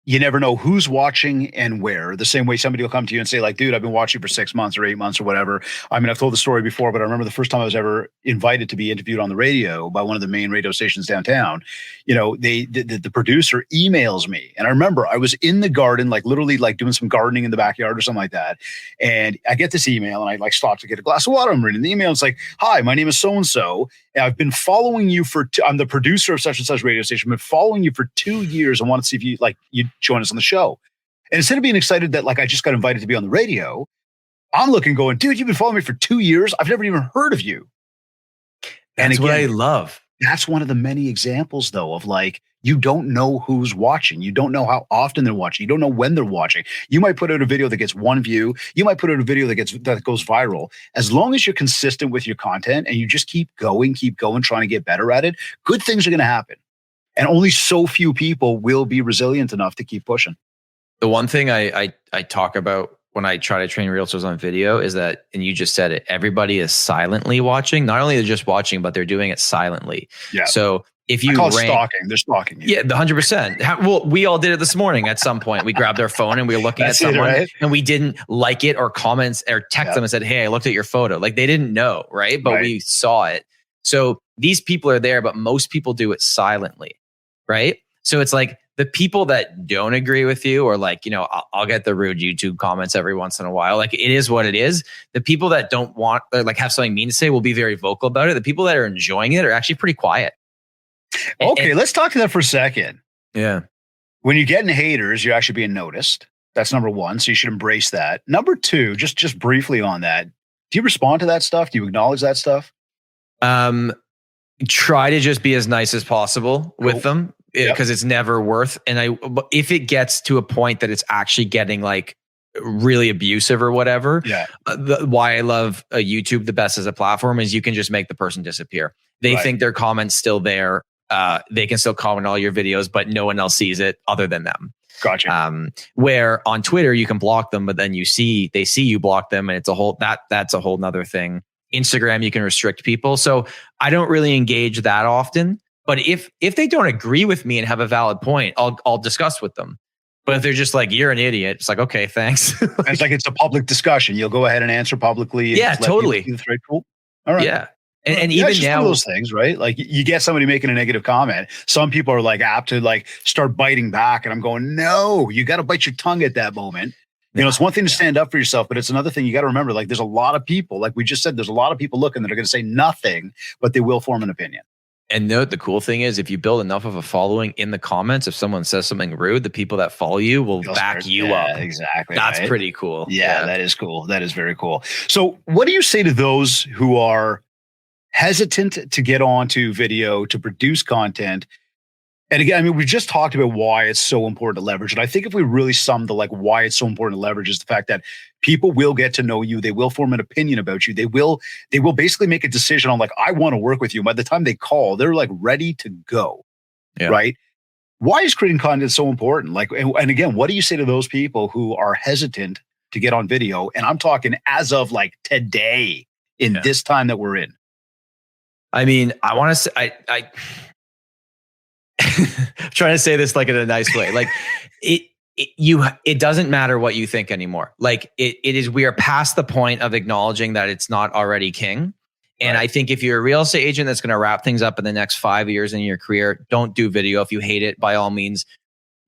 You never know who's watching and where. The same way somebody will come to you and say, like, dude, I've been watching for 6 months or 8 months or whatever. I mean, I've told the story before, but I remember the first time I was ever invited to be interviewed on the radio by one of the main radio stations downtown. The producer emails me. And I remember I was in the garden, like literally like doing some gardening in the backyard or something like that. And I get this email and I like stop to get a glass of water. I'm reading the email. It's like, hi, my name is so-and-so. And I've been following you I'm the producer of such and such radio station. I've been following you for 2 years. I want to see if you'd join us on the show. And instead of being excited that like I just got invited to be on the radio, I'm looking going, dude, you've been following me for 2 years. I've never even heard of you. And again, what I love. That's one of the many examples though of like, you don't know who's watching. You don't know how often they're watching. You don't know when they're watching. You might put out a video that gets 1 view. You might put out a video that goes viral. As long as you're consistent with your content and you just keep going, trying to get better at it, good things are going to happen. And only so few people will be resilient enough to keep pushing. The one thing I talk about when I try to train realtors on video is that, and you just said it, everybody is silently watching. Not only they're just watching, but they're doing it silently. Yeah. So if you stalking, they're stalking you. Yeah, 100%. Well, we all did it this morning at some point. We grabbed our phone and we were looking at someone and we didn't like it or comments or text them and said, hey, I looked at your photo. Like they didn't know, right? But we saw it. So these people are there, but most people do it silently, right? So it's like the people that don't agree with you, or like, I'll get the rude YouTube comments every once in a while. Like it is what it is. The people that don't want, or like have something mean to say will be very vocal about it. The people that are enjoying it are actually pretty quiet. Okay, let's talk to that for a second. Yeah. When you're getting haters, you're actually being noticed. That's number one. So you should embrace that. Number two, just briefly on that. Do you respond to that stuff? Do you acknowledge that stuff? Try to just be as nice as possible with them, because it's never worth. And if it gets to a point that it's actually getting like really abusive or whatever, why I love YouTube the best as a platform is you can just make the person disappear. They think their comment's still there. They can still comment on all your videos, but no one else sees it other than them. Gotcha. Where on Twitter you can block them, but then they see you block them, and it's that's a whole nother thing. Instagram, you can restrict people. So I don't really engage that often. But if they don't agree with me and have a valid point, I'll discuss with them. But if they're just like, you're an idiot, it's like, okay, thanks. It's like it's a public discussion. You'll go ahead and answer publicly. Yeah, totally. Cool. All right. Yeah. And even it's just now, one of those things, right? Like you get somebody making a negative comment. Some people are like apt to like start biting back, and I'm going, no, you got to bite your tongue at that moment. It's one thing to stand up for yourself, but it's another thing you got to remember. Like there's a lot of people, like we just said, there's a lot of people looking that are going to say nothing, but they will form an opinion. And the cool thing is, if you build enough of a following in the comments, if someone says something rude, the people that follow you will back you up. Exactly. That's pretty cool. Yeah, that is cool. That is very cool. So what do you say to those who are hesitant to get onto video, to produce content, And again, I mean, we just talked about why it's so important to leverage. And I think if we really sum the like why it's so important to leverage is the fact that people will get to know you. They will form an opinion about you. They will basically make a decision on like, I want to work with you. By the time they call, they're like ready to go. Yeah. Right. Why is creating content so important? Like, and again, what do you say to those people who are hesitant to get on video? And I'm talking as of like today in this time that we're in. I mean, I want to say, I trying to say this like in a nice way. Like it doesn't matter what you think anymore. Like we are past the point of acknowledging that it's not already king. And I think if you're a real estate agent that's going to wrap things up in the next 5 years in your career, don't do video. If you hate it, by all means,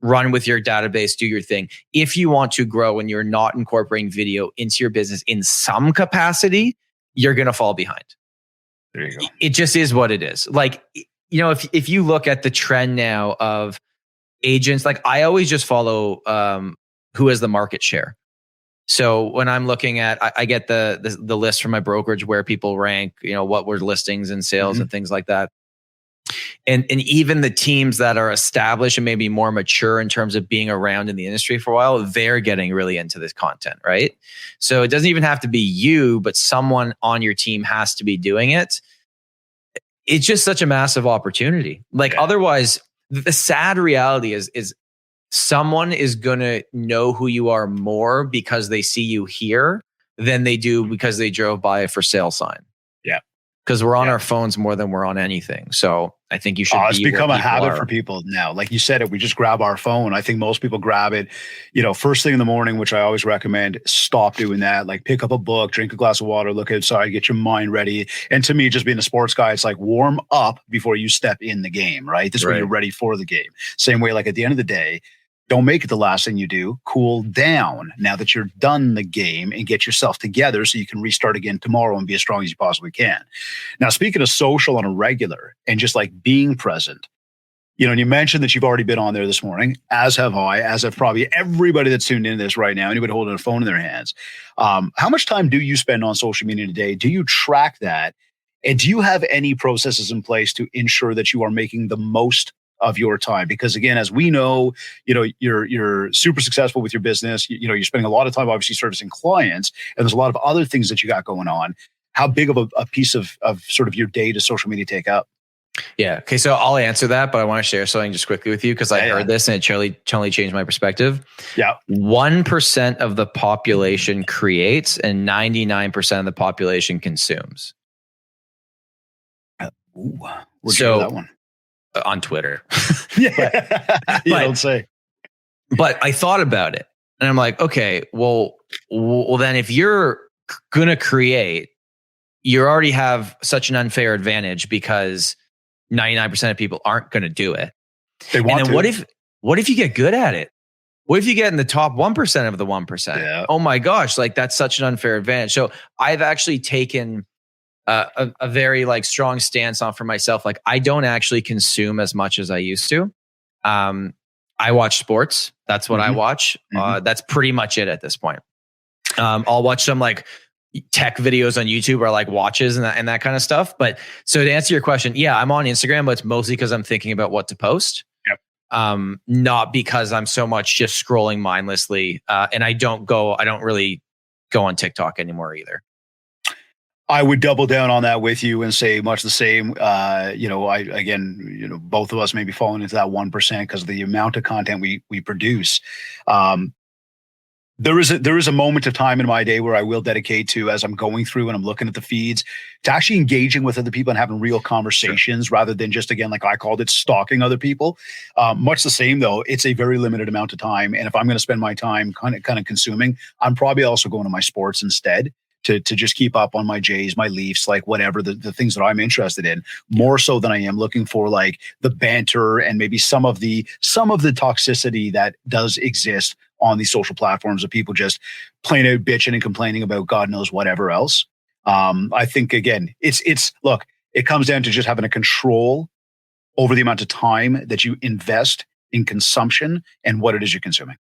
run with your database, do your thing. If you want to grow and you're not incorporating video into your business in some capacity, you're going to fall behind. There you go. It just is what it is. Like, you know, if you look at the trend now of agents, like I always just follow who has the market share. So when I'm looking at, I get the list from my brokerage where people rank, you know, what were listings and sales and things like that. And even the teams that are established and maybe more mature in terms of being around in the industry for a while, they're getting really into this content, right? So it doesn't even have to be you, but someone on your team has to be doing it. It's just such a massive opportunity. Like otherwise, the sad reality is someone is going to know who you are more because they see you here than they do because they drove by a for sale sign. Yeah. Because we're on our phones more than we're on anything. So I think you should it's become a habit for people now. Like you said, we just grab our phone. I think most people grab it, you know, first thing in the morning, which I always recommend, stop doing that. Like pick up a book, drink a glass of water, look outside, get your mind ready. And to me, just being a sports guy, it's like warm up before you step in the game, right? This is when you're ready for the game. Same way, like at the end of the day, don't make it the last thing you do. Cool down now that you're done the game and get yourself together so you can restart again tomorrow and be as strong as you possibly can. Now, speaking of social on a regular and just like being present, you know, and you mentioned that you've already been on there this morning, as have I, as have probably everybody that's tuned into this right now, anybody holding a phone in their hands. How much time do you spend on social media today? Do you track that? And do you have any processes in place to ensure that you are making the most of your time? Because again, as we know, you know, you're super successful with your business. You know, you're spending a lot of time obviously servicing clients, and there's a lot of other things that you got going on. How big of a piece of sort of your day does social media take up? Yeah. Okay. So I'll answer that, but I want to share something just quickly with you because I heard this and it totally changed my perspective. Yeah. 1% of the population creates and 99% of the population consumes. Ooh, where'd you hear that one? On Twitter. You don't say. But I thought about it and I'm like, okay, well, then if you're going to create, you already have such an unfair advantage because 99% of people aren't going to do it. They want to. What if you get good at it? What if you get in the top 1% of the 1%? Yeah. Oh my gosh, like that's such an unfair advantage. So I've actually taken a very like strong stance on for myself. Like I don't actually consume as much as I used to. I watch sports. That's what I watch. That's pretty much it at this point. I'll watch some like tech videos on YouTube or like watches and that kind of stuff. But so to answer your question, yeah, I'm on Instagram, but it's mostly because I'm thinking about what to post. Yep. Not because I'm so much just scrolling mindlessly. And I don't really go on TikTok anymore either. I would double down on that with you and say much the same. Both of us may be falling into that 1% because of the amount of content we produce. There is a moment of time in my day where I will dedicate to, as I'm going through and I'm looking at the feeds, to actually engaging with other people and having real conversations rather than just, again, like I called it, stalking other people. Much the same though, it's a very limited amount of time. And if I'm going to spend my time kind of consuming, I'm probably also going to my sports instead. To just keep up on my Jays, my Leafs, like whatever the things that I'm interested in, more so than I am looking for like the banter and maybe some of the toxicity that does exist on these social platforms of people just plain out bitching and complaining about God knows whatever else. I think again, look, it comes down to just having a control over the amount of time that you invest in consumption and what it is you're consuming.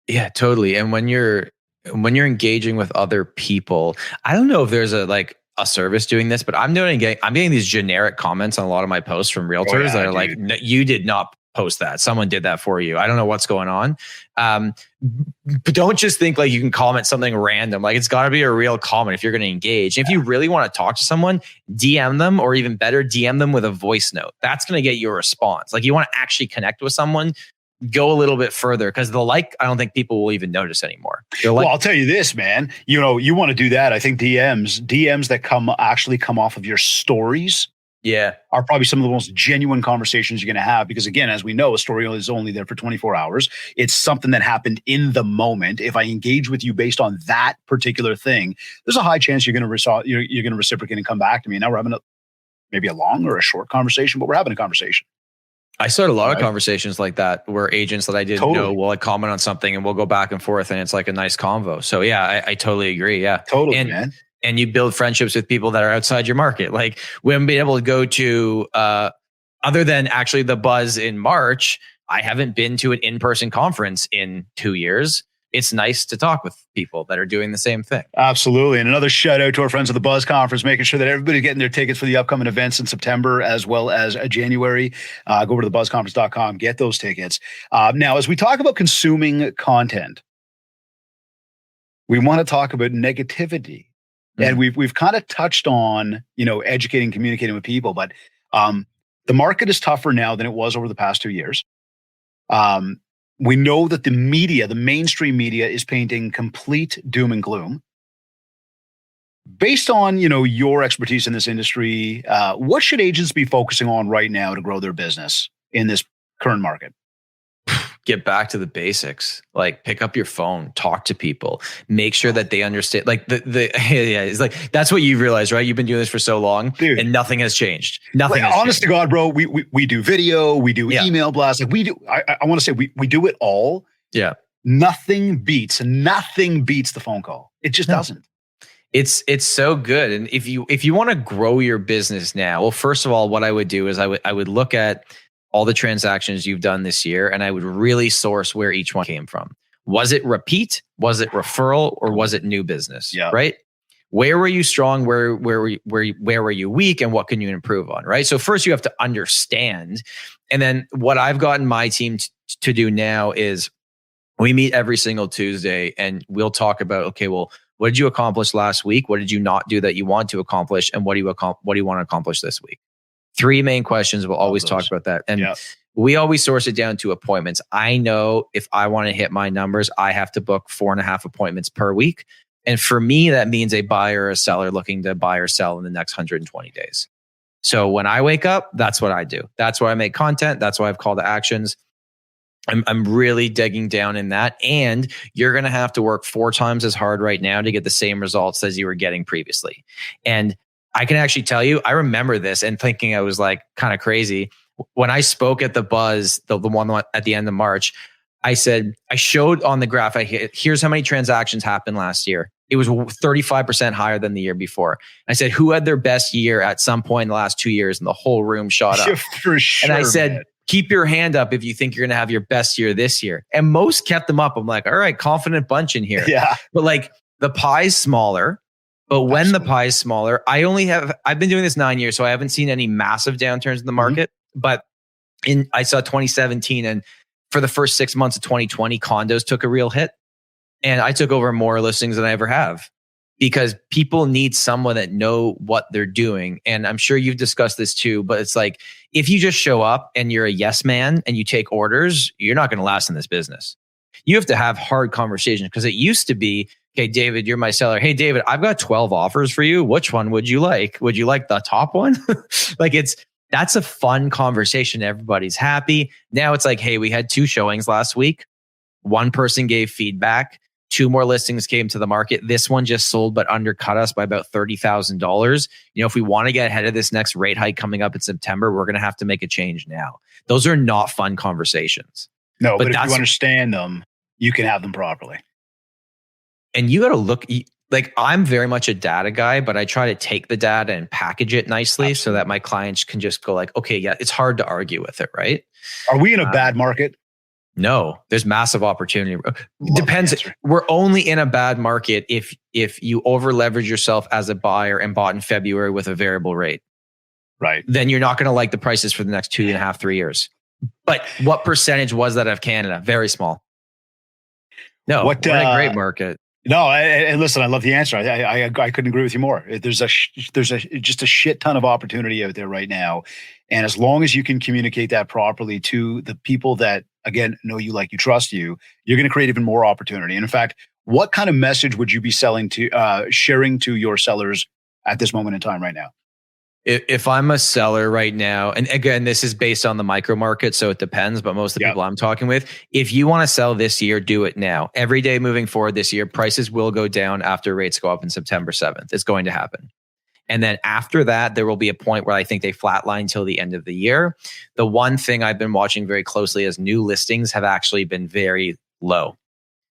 Yeah, totally. And when you're engaging with other people, I don't know if there's a a service doing this, but I'm getting these generic comments on a lot of my posts from realtors that are like, no, you did not post that. Someone did that for you. I don't know what's going on. But don't just think like you can comment something random. Like it's got to be a real comment if you're going to engage. If you really want to talk to someone, DM them, or even better, DM them with a voice note. That's going to get you a response. Like you want to actually connect with someone, go a little bit further, because I don't think people will even notice anymore. Well, I'll tell you this, man. You know, you want to do that. I think DMs that come off of your stories, are probably some of the most genuine conversations you're going to have. Because again, as we know, a story is only there for 24 hours. It's something that happened in the moment. If I engage with you based on that particular thing, there's a high chance you're going to reciprocate and come back to me. Now we're having maybe a long or a short conversation, but we're having a conversation. I started a lot of conversations like that where agents that I didn't know will like comment on something and we'll go back and forth and it's like a nice convo. So yeah, I totally agree. Yeah, totally, man. And you build friendships with people that are outside your market. Like we haven't been able to go to, other than actually the Buzz in March, I haven't been to an in-person conference in 2 years. It's nice to talk with people that are doing the same thing. Absolutely. And another shout out to our friends at the Buzz Conference, making sure that everybody's getting their tickets for the upcoming events in September as well as January. Go over to thebuzzconference.com, get those tickets. Now, as we talk about consuming content, we want to talk about negativity. And we've kind of touched on, educating, communicating with people, but the market is tougher now than it was over the past 2 years. We know that the mainstream media is painting complete doom and gloom. Based on, your expertise in this industry, what should agents be focusing on right now to grow their business in this current market? Get back to the basics. Like pick up your phone, talk to people, make sure that they understand. Like it's like that's what you've realized, right? You've been doing this for so long, dude, and nothing has changed. Nothing. Like, honest to God, bro, we do video, we do email blasts. Like we do. I want to say we do it all. Yeah. Nothing beats the phone call. It just doesn't. It's so good. And if you want to grow your business now, well, first of all, what I would do is I would look at all the transactions you've done this year, and I would really source where each one came from. Was it repeat? Was it referral? Or was it new business? Yeah. Right? Where were you strong? Where were you weak? And what can you improve on? Right? So first you have to understand. And then what I've gotten my team to do now is we meet every single Tuesday and we'll talk about, okay, well, what did you accomplish last week? What did you not do that you want to accomplish? And what do you want to accomplish this week? 3 main questions. We'll always talk about that. And we always source it down to appointments. I know if I want to hit my numbers, I have to book 4.5 appointments per week. And for me, that means a buyer or a seller looking to buy or sell in the next 120 days. So when I wake up, that's what I do. That's why I make content. That's why I have call to actions. I'm really digging down in that. And you're going to have to work 4 times as hard right now to get the same results as you were getting previously. And I can actually tell you, I remember this and thinking I was like kind of crazy. When I spoke at the Buzz, the one at the end of March, I said, I showed on the graph, here's how many transactions happened last year. It was 35% higher than the year before. I said, who had their best year at some point in the last 2 years? And the whole room shot up. For sure, and I said, man, keep your hand up if you think you're going to have your best year this year. And most kept them up. I'm like, all right, confident bunch in here. Yeah. But like the pie's smaller. But when the pie is smaller, I've been doing this 9 years, so I haven't seen any massive downturns in the market. But I saw 2017, and for the first 6 months of 2020, condos took a real hit. And I took over more listings than I ever have because people need someone that know what they're doing. And I'm sure you've discussed this too, but it's like, if you just show up and you're a yes man and you take orders, you're not going to last in this business. You have to have hard conversations because it used to be, okay, David, you're my seller. Hey, David, I've got 12 offers for you. Which one would you like? Would you like the top one? That's a fun conversation. Everybody's happy. Now it's like, hey, we had 2 showings last week. One person gave feedback. 2 more listings came to the market. This one just sold, but undercut us by about $30,000. If we want to get ahead of this next rate hike coming up in September, we're going to have to make a change now. Those are not fun conversations. No, but if you understand them, you can have them properly. And you got to look, like I'm very much a data guy, but I try to take the data and package it nicely so that my clients can just go like, okay, yeah, it's hard to argue with it, right? Are we in a bad market? No, there's massive opportunity. Depends. We're only in a bad market if you over leverage yourself as a buyer and bought in February with a variable rate. Right. Then you're not going to like the prices for the next 2.5, 3 years. But what percentage was that of Canada? Very small. No, we're in a great market. No, and listen, I love the answer. I couldn't agree with you more. There's just a shit ton of opportunity out there right now, and as long as you can communicate that properly to the people that again know you, like you, trust you, you're going to create even more opportunity. And in fact, what kind of message would you be sharing to your sellers at this moment in time right now? If I'm a seller right now, and again, this is based on the micro market, so it depends, but most of the people I'm talking with, if you want to sell this year, do it now. Every day moving forward this year, prices will go down after rates go up in September 7th. It's going to happen. And then after that, there will be a point where I think they flatline till the end of the year. The one thing I've been watching very closely is new listings have actually been very low.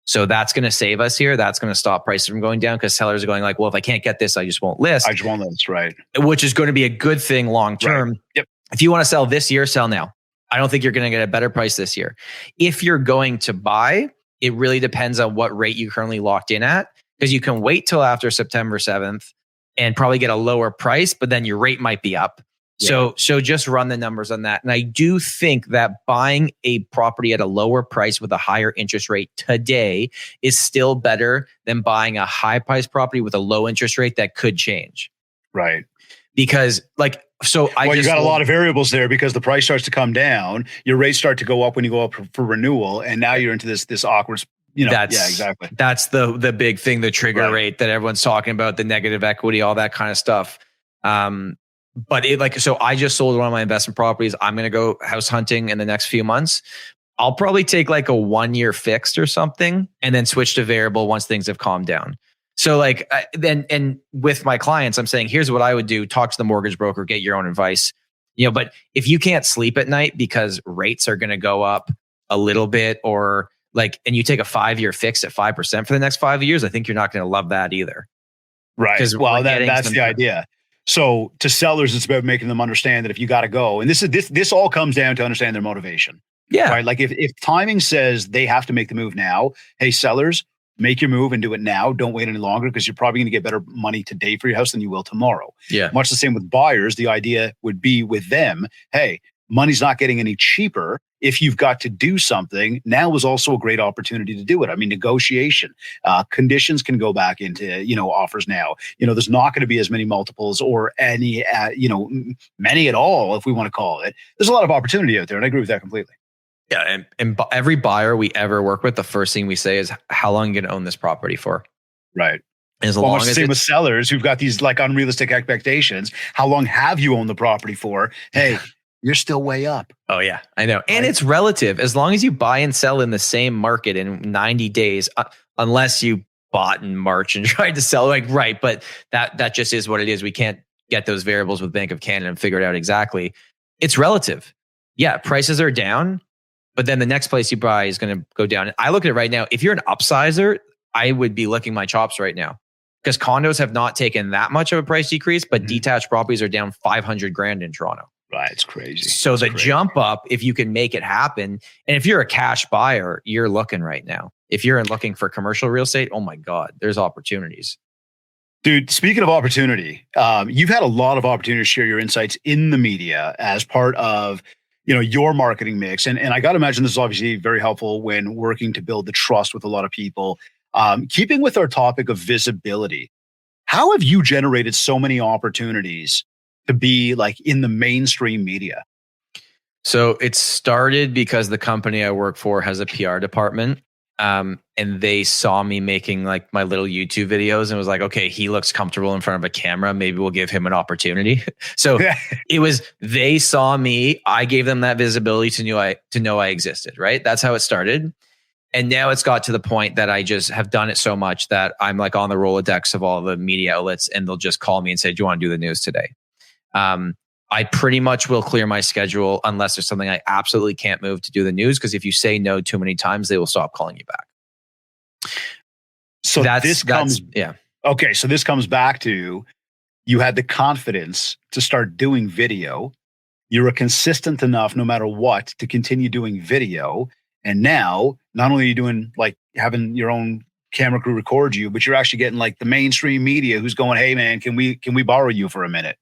So that's going to save us here. That's going to stop prices from going down because sellers are going like, well, if I can't get this, I just won't list. Right. Which is going to be a good thing long term. Right. Yep. If you want to sell this year, sell now. I don't think you're going to get a better price this year. If you're going to buy, it really depends on what rate you currently locked in at, because you can wait till after September 7th and probably get a lower price, but then your rate might be up. So just run the numbers on that. And I do think that buying a property at a lower price with a higher interest rate today is still better than buying a high price property with a low interest rate that could change. Right. Because you got a lot of variables there because the price starts to come down, your rates start to go up when you go up for renewal, and now you're into this awkward, exactly. That's the big thing, the trigger rate that everyone's talking about, the negative equity, all that kind of stuff. But I just sold one of my investment properties. I'm going to go house hunting in the next few months. I'll probably take like a 1-year fixed or something and then switch to variable once things have calmed down. So and with my clients, I'm saying, here's what I would do. Talk to the mortgage broker, get your own advice. But if you can't sleep at night because rates are going to go up a little bit and you take a 5-year fix at 5% for the next 5 years, I think you're not going to love that either. Right. Well, that's the idea. So to sellers, it's about making them understand that if you got to go, and this all comes down to understand their motivation. Yeah. Right. Like if timing says they have to make the move now, hey, sellers, make your move and do it now. Don't wait any longer because you're probably going to get better money today for your house than you will tomorrow. Yeah. Much the same with buyers. The idea would be with them, hey, money's not getting any cheaper. If you've got to do something, now is also a great opportunity to do it. I mean, negotiation, conditions can go back into, offers now. There's not going to be as many multiples or any, many at all, if we want to call it. There's a lot of opportunity out there, and I agree with that completely. Yeah, and every buyer we ever work with, the first thing we say is, how long are you going to own this property for? Right. As long as same with sellers who've got these unrealistic expectations. How long have you owned the property for? Hey, you're still way up. Oh, yeah, I know. And it's relative. As long as you buy and sell in the same market in 90 days, unless you bought in March and tried to sell, but that just is what it is. We can't get those variables with Bank of Canada and figure it out exactly. It's relative. Yeah, prices are down, but then the next place you buy is going to go down. And I look at it right now. If you're an upsizer, I would be licking my chops right now because condos have not taken that much of a price decrease, but detached properties are down $500,000 in Toronto. Right, it's crazy. So jump up, if you can make it happen, and if you're a cash buyer, you're looking right now. If you're looking for commercial real estate, oh my God, there's opportunities. Dude, speaking of opportunity, you've had a lot of opportunity to share your insights in the media as part of your marketing mix, and I got to imagine this is obviously very helpful when working to build the trust with a lot of people. Keeping with our topic of visibility, how have you generated so many opportunities to be in the mainstream media? So it started because the company I work for has a PR department. And they saw me making my little YouTube videos and was like, okay, he looks comfortable in front of a camera. Maybe we'll give him an opportunity. So it was, they saw me, I gave them that visibility to know I existed, right? That's how it started. And now it's got to the point that I just have done it so much that I'm on the Rolodex of all the media outlets, and they'll just call me and say, do you want to do the news today? I pretty much will clear my schedule unless there's something I absolutely can't move to do the news. Because if you say no too many times, they will stop calling you back. So this comes back to, you had the confidence to start doing video. You were consistent enough, no matter what, to continue doing video. And now, not only are you doing like having your own camera crew record you, but you're actually getting like the mainstream media who's going, "Hey man, can we borrow you for a minute?"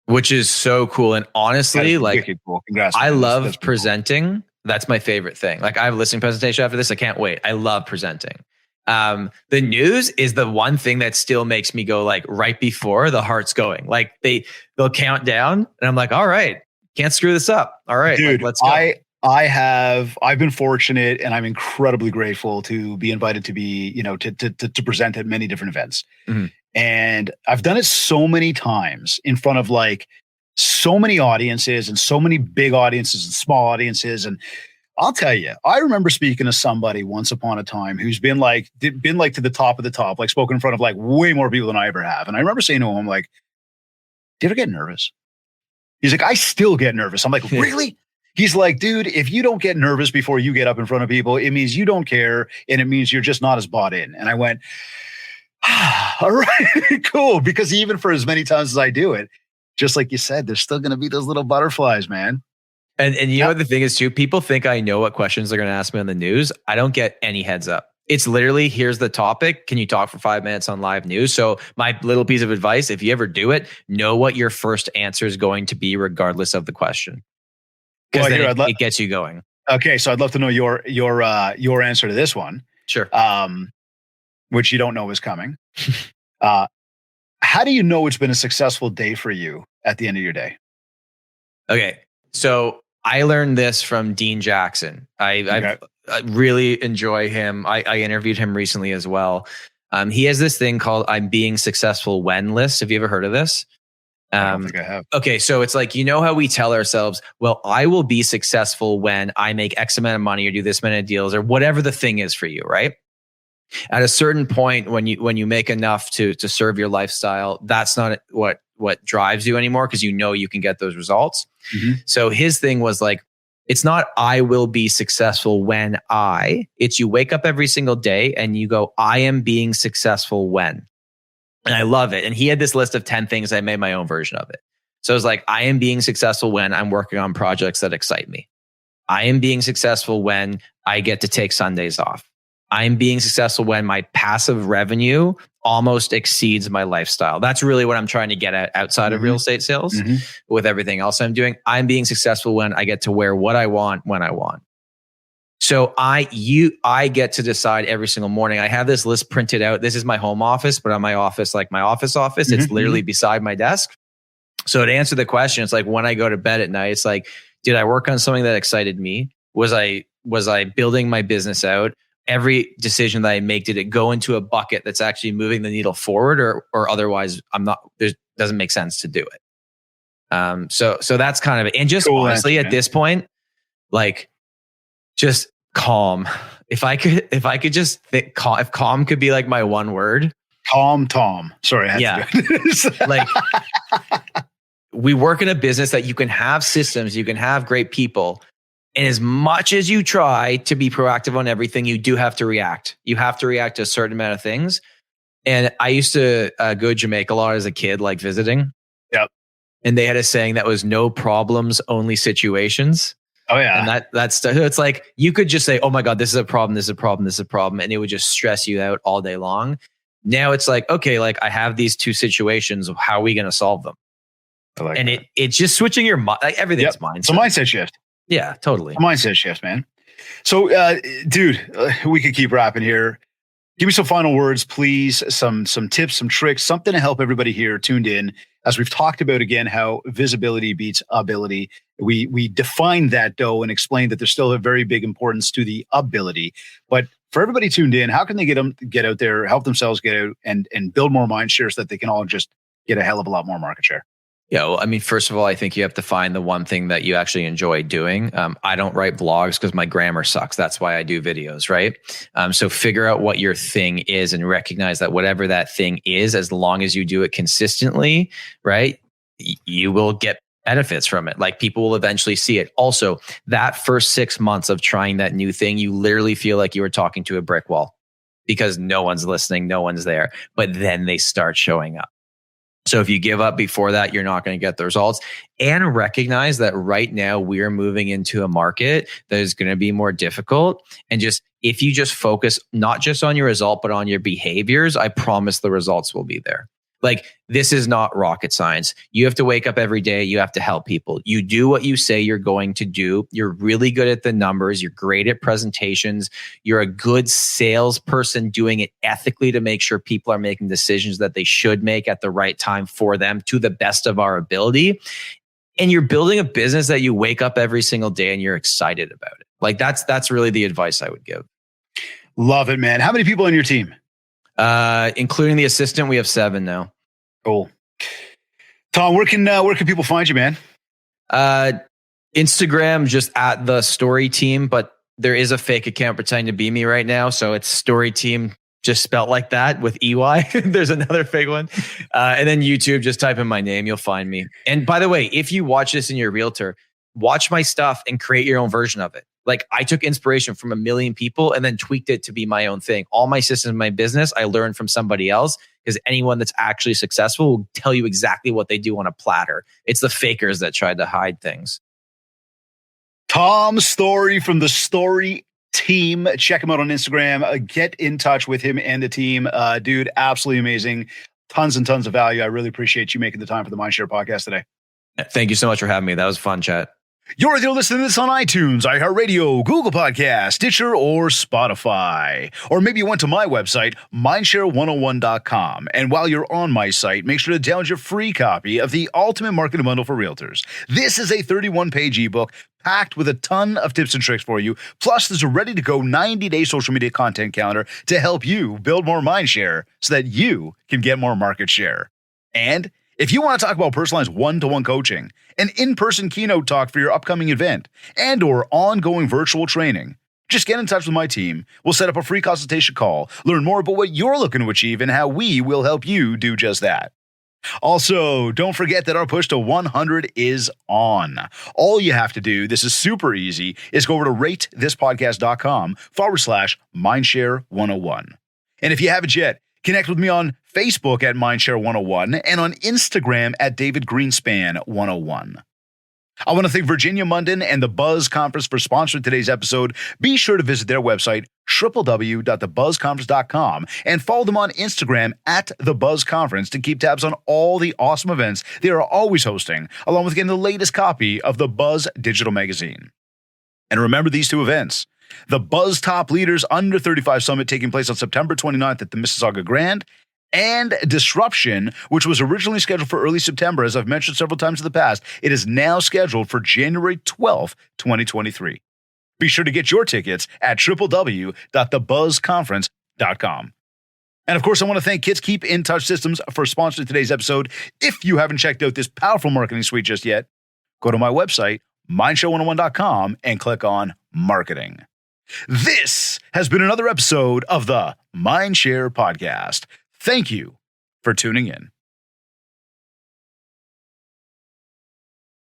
Which is so cool. And honestly, like, cool. Congrats, I man. love That's presenting. Cool. That's my favorite thing. Like, I have a listing presentation after this. I can't wait. I love presenting. The news is the one thing that still makes me go like right before the heart's going. Like they'll count down and I'm like, all right, can't screw this up. All right, dude, like, let's go. I've been fortunate and I'm incredibly grateful to be invited to be, to present at many different events. Mm-hmm. And I've done it so many times in front of like so many audiences and so many big audiences and small audiences. And I'll tell you, I remember speaking to somebody once upon a time who's been like to the top of the top, like spoken in front of like way more people than I ever have. And I remember saying to him, like, "Do you ever get nervous?" He's like, "I still get nervous." I'm like, "Really?" He's like, "Dude, if you don't get nervous before you get up in front of people, it means you don't care. And it means you're just not as bought in." And I went, all right, cool. Because even for as many times as I do it, just like you said, there's still going to be those little butterflies, man. And you know what the thing is too? People think I know what questions they're going to ask me on the news. I don't get any heads up. It's literally, here's the topic. Can you talk for 5 minutes on live news? So my little piece of advice, if you ever do it, know what your first answer is going to be regardless of the question. Because it gets you going. Okay, so I'd love to know your answer to this one. Sure. Which you don't know is coming. How do you know it's been a successful day for you at the end of your day? Okay, so I learned this from Dean Jackson. I really enjoy him. I interviewed him recently as well. He has this thing called "I'm being successful when" list. Have you ever heard of this? I don't think I have. Okay, so it's like, you know how we tell ourselves, well, I will be successful when I make X amount of money or do this many deals or whatever the thing is for you, right? At a certain point, when you make enough to serve your lifestyle, that's not what drives you anymore because you know you can get those results. Mm-hmm. So his thing was like, it's not I will be successful when it's you wake up every single day and you go, I am being successful when. And I love it. And he had this list of 10 things. I made my own version of it. So it's like, I am being successful when I'm working on projects that excite me. I am being successful when I get to take Sundays off. I'm being successful when my passive revenue almost exceeds my lifestyle. That's really what I'm trying to get at outside of real estate sales with everything else I'm doing. I'm being successful when I get to wear what I want when I want. So I get to decide every single morning. I have this list printed out. This is my home office, but on my office, like my office, it's literally beside my desk. So to answer the question, it's like when I go to bed at night, it's like, did I work on something that excited me? Was I building my business out? Every decision that I make, did it go into a bucket that's actually moving the needle forward or otherwise I'm not, it doesn't make sense to do it. So that's kind of it. And just cool, honestly, at this point, like just calm. If I could just think, if calm could be like my one word. Calm Tom. Sorry. I had to do it. Like we work in a business that you can have systems, you can have great people. And as much as you try to be proactive on everything, you do have to react. You have to react to a certain amount of things. And I used to go to Jamaica a lot as a kid, like visiting. Yep. And they had a saying that was no problems, only situations. Oh yeah. And that's it's like you could just say, oh my God, this is a problem, this is a problem, this is a problem. And it would just stress you out all day long. Now it's like, okay, like I have these two situations. How are we going to solve them? I like and that. it's just switching your mind. Like everything's mindset. It's a mindset shift. Yeah, totally. A mindset shift, man. So, dude, we could keep wrapping here. Give me some final words, please. Some tips, some tricks, something to help everybody here tuned in. As we've talked about again, how visibility beats ability. We defined that though and explained that there's still a very big importance to the ability. But for everybody tuned in, how can they get out there, help themselves get out and build more mind shares so that they can all just get a hell of a lot more market share? Yeah, well, I mean, first of all, I think you have to find the one thing that you actually enjoy doing. I don't write blogs because my grammar sucks. That's why I do videos, right? So figure out what your thing is and recognize that whatever that thing is, as long as you do it consistently, right, you will get benefits from it. Like people will eventually see it. Also, that first 6 months of trying that new thing, you literally feel like you were talking to a brick wall because no one's listening, no one's there. But then they start showing up. So if you give up before that, you're not going to get the results. And recognize that right now we are moving into a market that is going to be more difficult. And just if you just focus not just on your result, but on your behaviors, I promise the results will be there. Like, this is not rocket science. You have to wake up every day. You have to help people. You do what you say you're going to do. You're really good at the numbers. You're great at presentations. You're a good salesperson doing it ethically to make sure people are making decisions that they should make at the right time for them to the best of our ability. And you're building a business that you wake up every single day and you're excited about it. Like, that's really the advice I would give. Love it, man. How many people on your team? Including the assistant, we have 7 now. Cool. Tom, where can people find you, man? Instagram, just at the Story Team, but there is a fake account pretending to be me right now. So it's Story Team, just spelt like that with EY. There's another fake one. And then YouTube, just type in my name, you'll find me. And by the way, if you watch this in your Realtor, watch my stuff and create your own version of it. Like, I took inspiration from a million people and then tweaked it to be my own thing. All my systems in my business, I learned from somebody else, because anyone that's actually successful will tell you exactly what they do on a platter. It's the fakers that tried to hide things. Tom Storey from the Story Team. Check him out on Instagram. Get in touch with him and the team. Dude, absolutely amazing. Tons and tons of value. I really appreciate you making the time for the Mindshare podcast today. Thank you so much for having me. That was a fun chat. You're either listening to this on iTunes, iHeartRadio, Google Podcasts, Stitcher, or Spotify. Or maybe you went to my website, mindshare101.com. And while you're on my site, make sure to download your free copy of the Ultimate Marketing Bundle for Realtors. This is a 31-page ebook packed with a ton of tips and tricks for you. Plus, there's a ready-to-go 90-day social media content calendar to help you build more mindshare so that you can get more market share. And if you want to talk about personalized one-to-one coaching, an in-person keynote talk for your upcoming event, and or ongoing virtual training, just get in touch with my team. We'll set up a free consultation call, learn more about what you're looking to achieve, and how we will help you do just that. Also, don't forget that our push to 100 is on. All you have to do, this is super easy, is go over to ratethispodcast.com/mindshare101. And if you haven't yet, connect with me on Facebook at Mindshare101 and on Instagram at David Greenspan 101. I want to thank Virginia Munden and the Buzz Conference for sponsoring today's episode. Be sure to visit their website, www.thebuzzconference.com, and follow them on Instagram at The Buzz Conference to keep tabs on all the awesome events they are always hosting, along with getting the latest copy of the Buzz digital magazine. And remember these 2 events. The Buzz Top Leaders Under 35 Summit taking place on September 29th at the Mississauga Grand, and Disruption, which was originally scheduled for early September, as I've mentioned several times in the past. It is now scheduled for January 12th, 2023. Be sure to get your tickets at www.thebuzzconference.com. And of course, I want to thank Kids Keep in Touch Systems for sponsoring today's episode. If you haven't checked out this powerful marketing suite just yet, go to my website, mindshare101.com, and click on Marketing. This has been another episode of the Mindshare Podcast. Thank you for tuning in.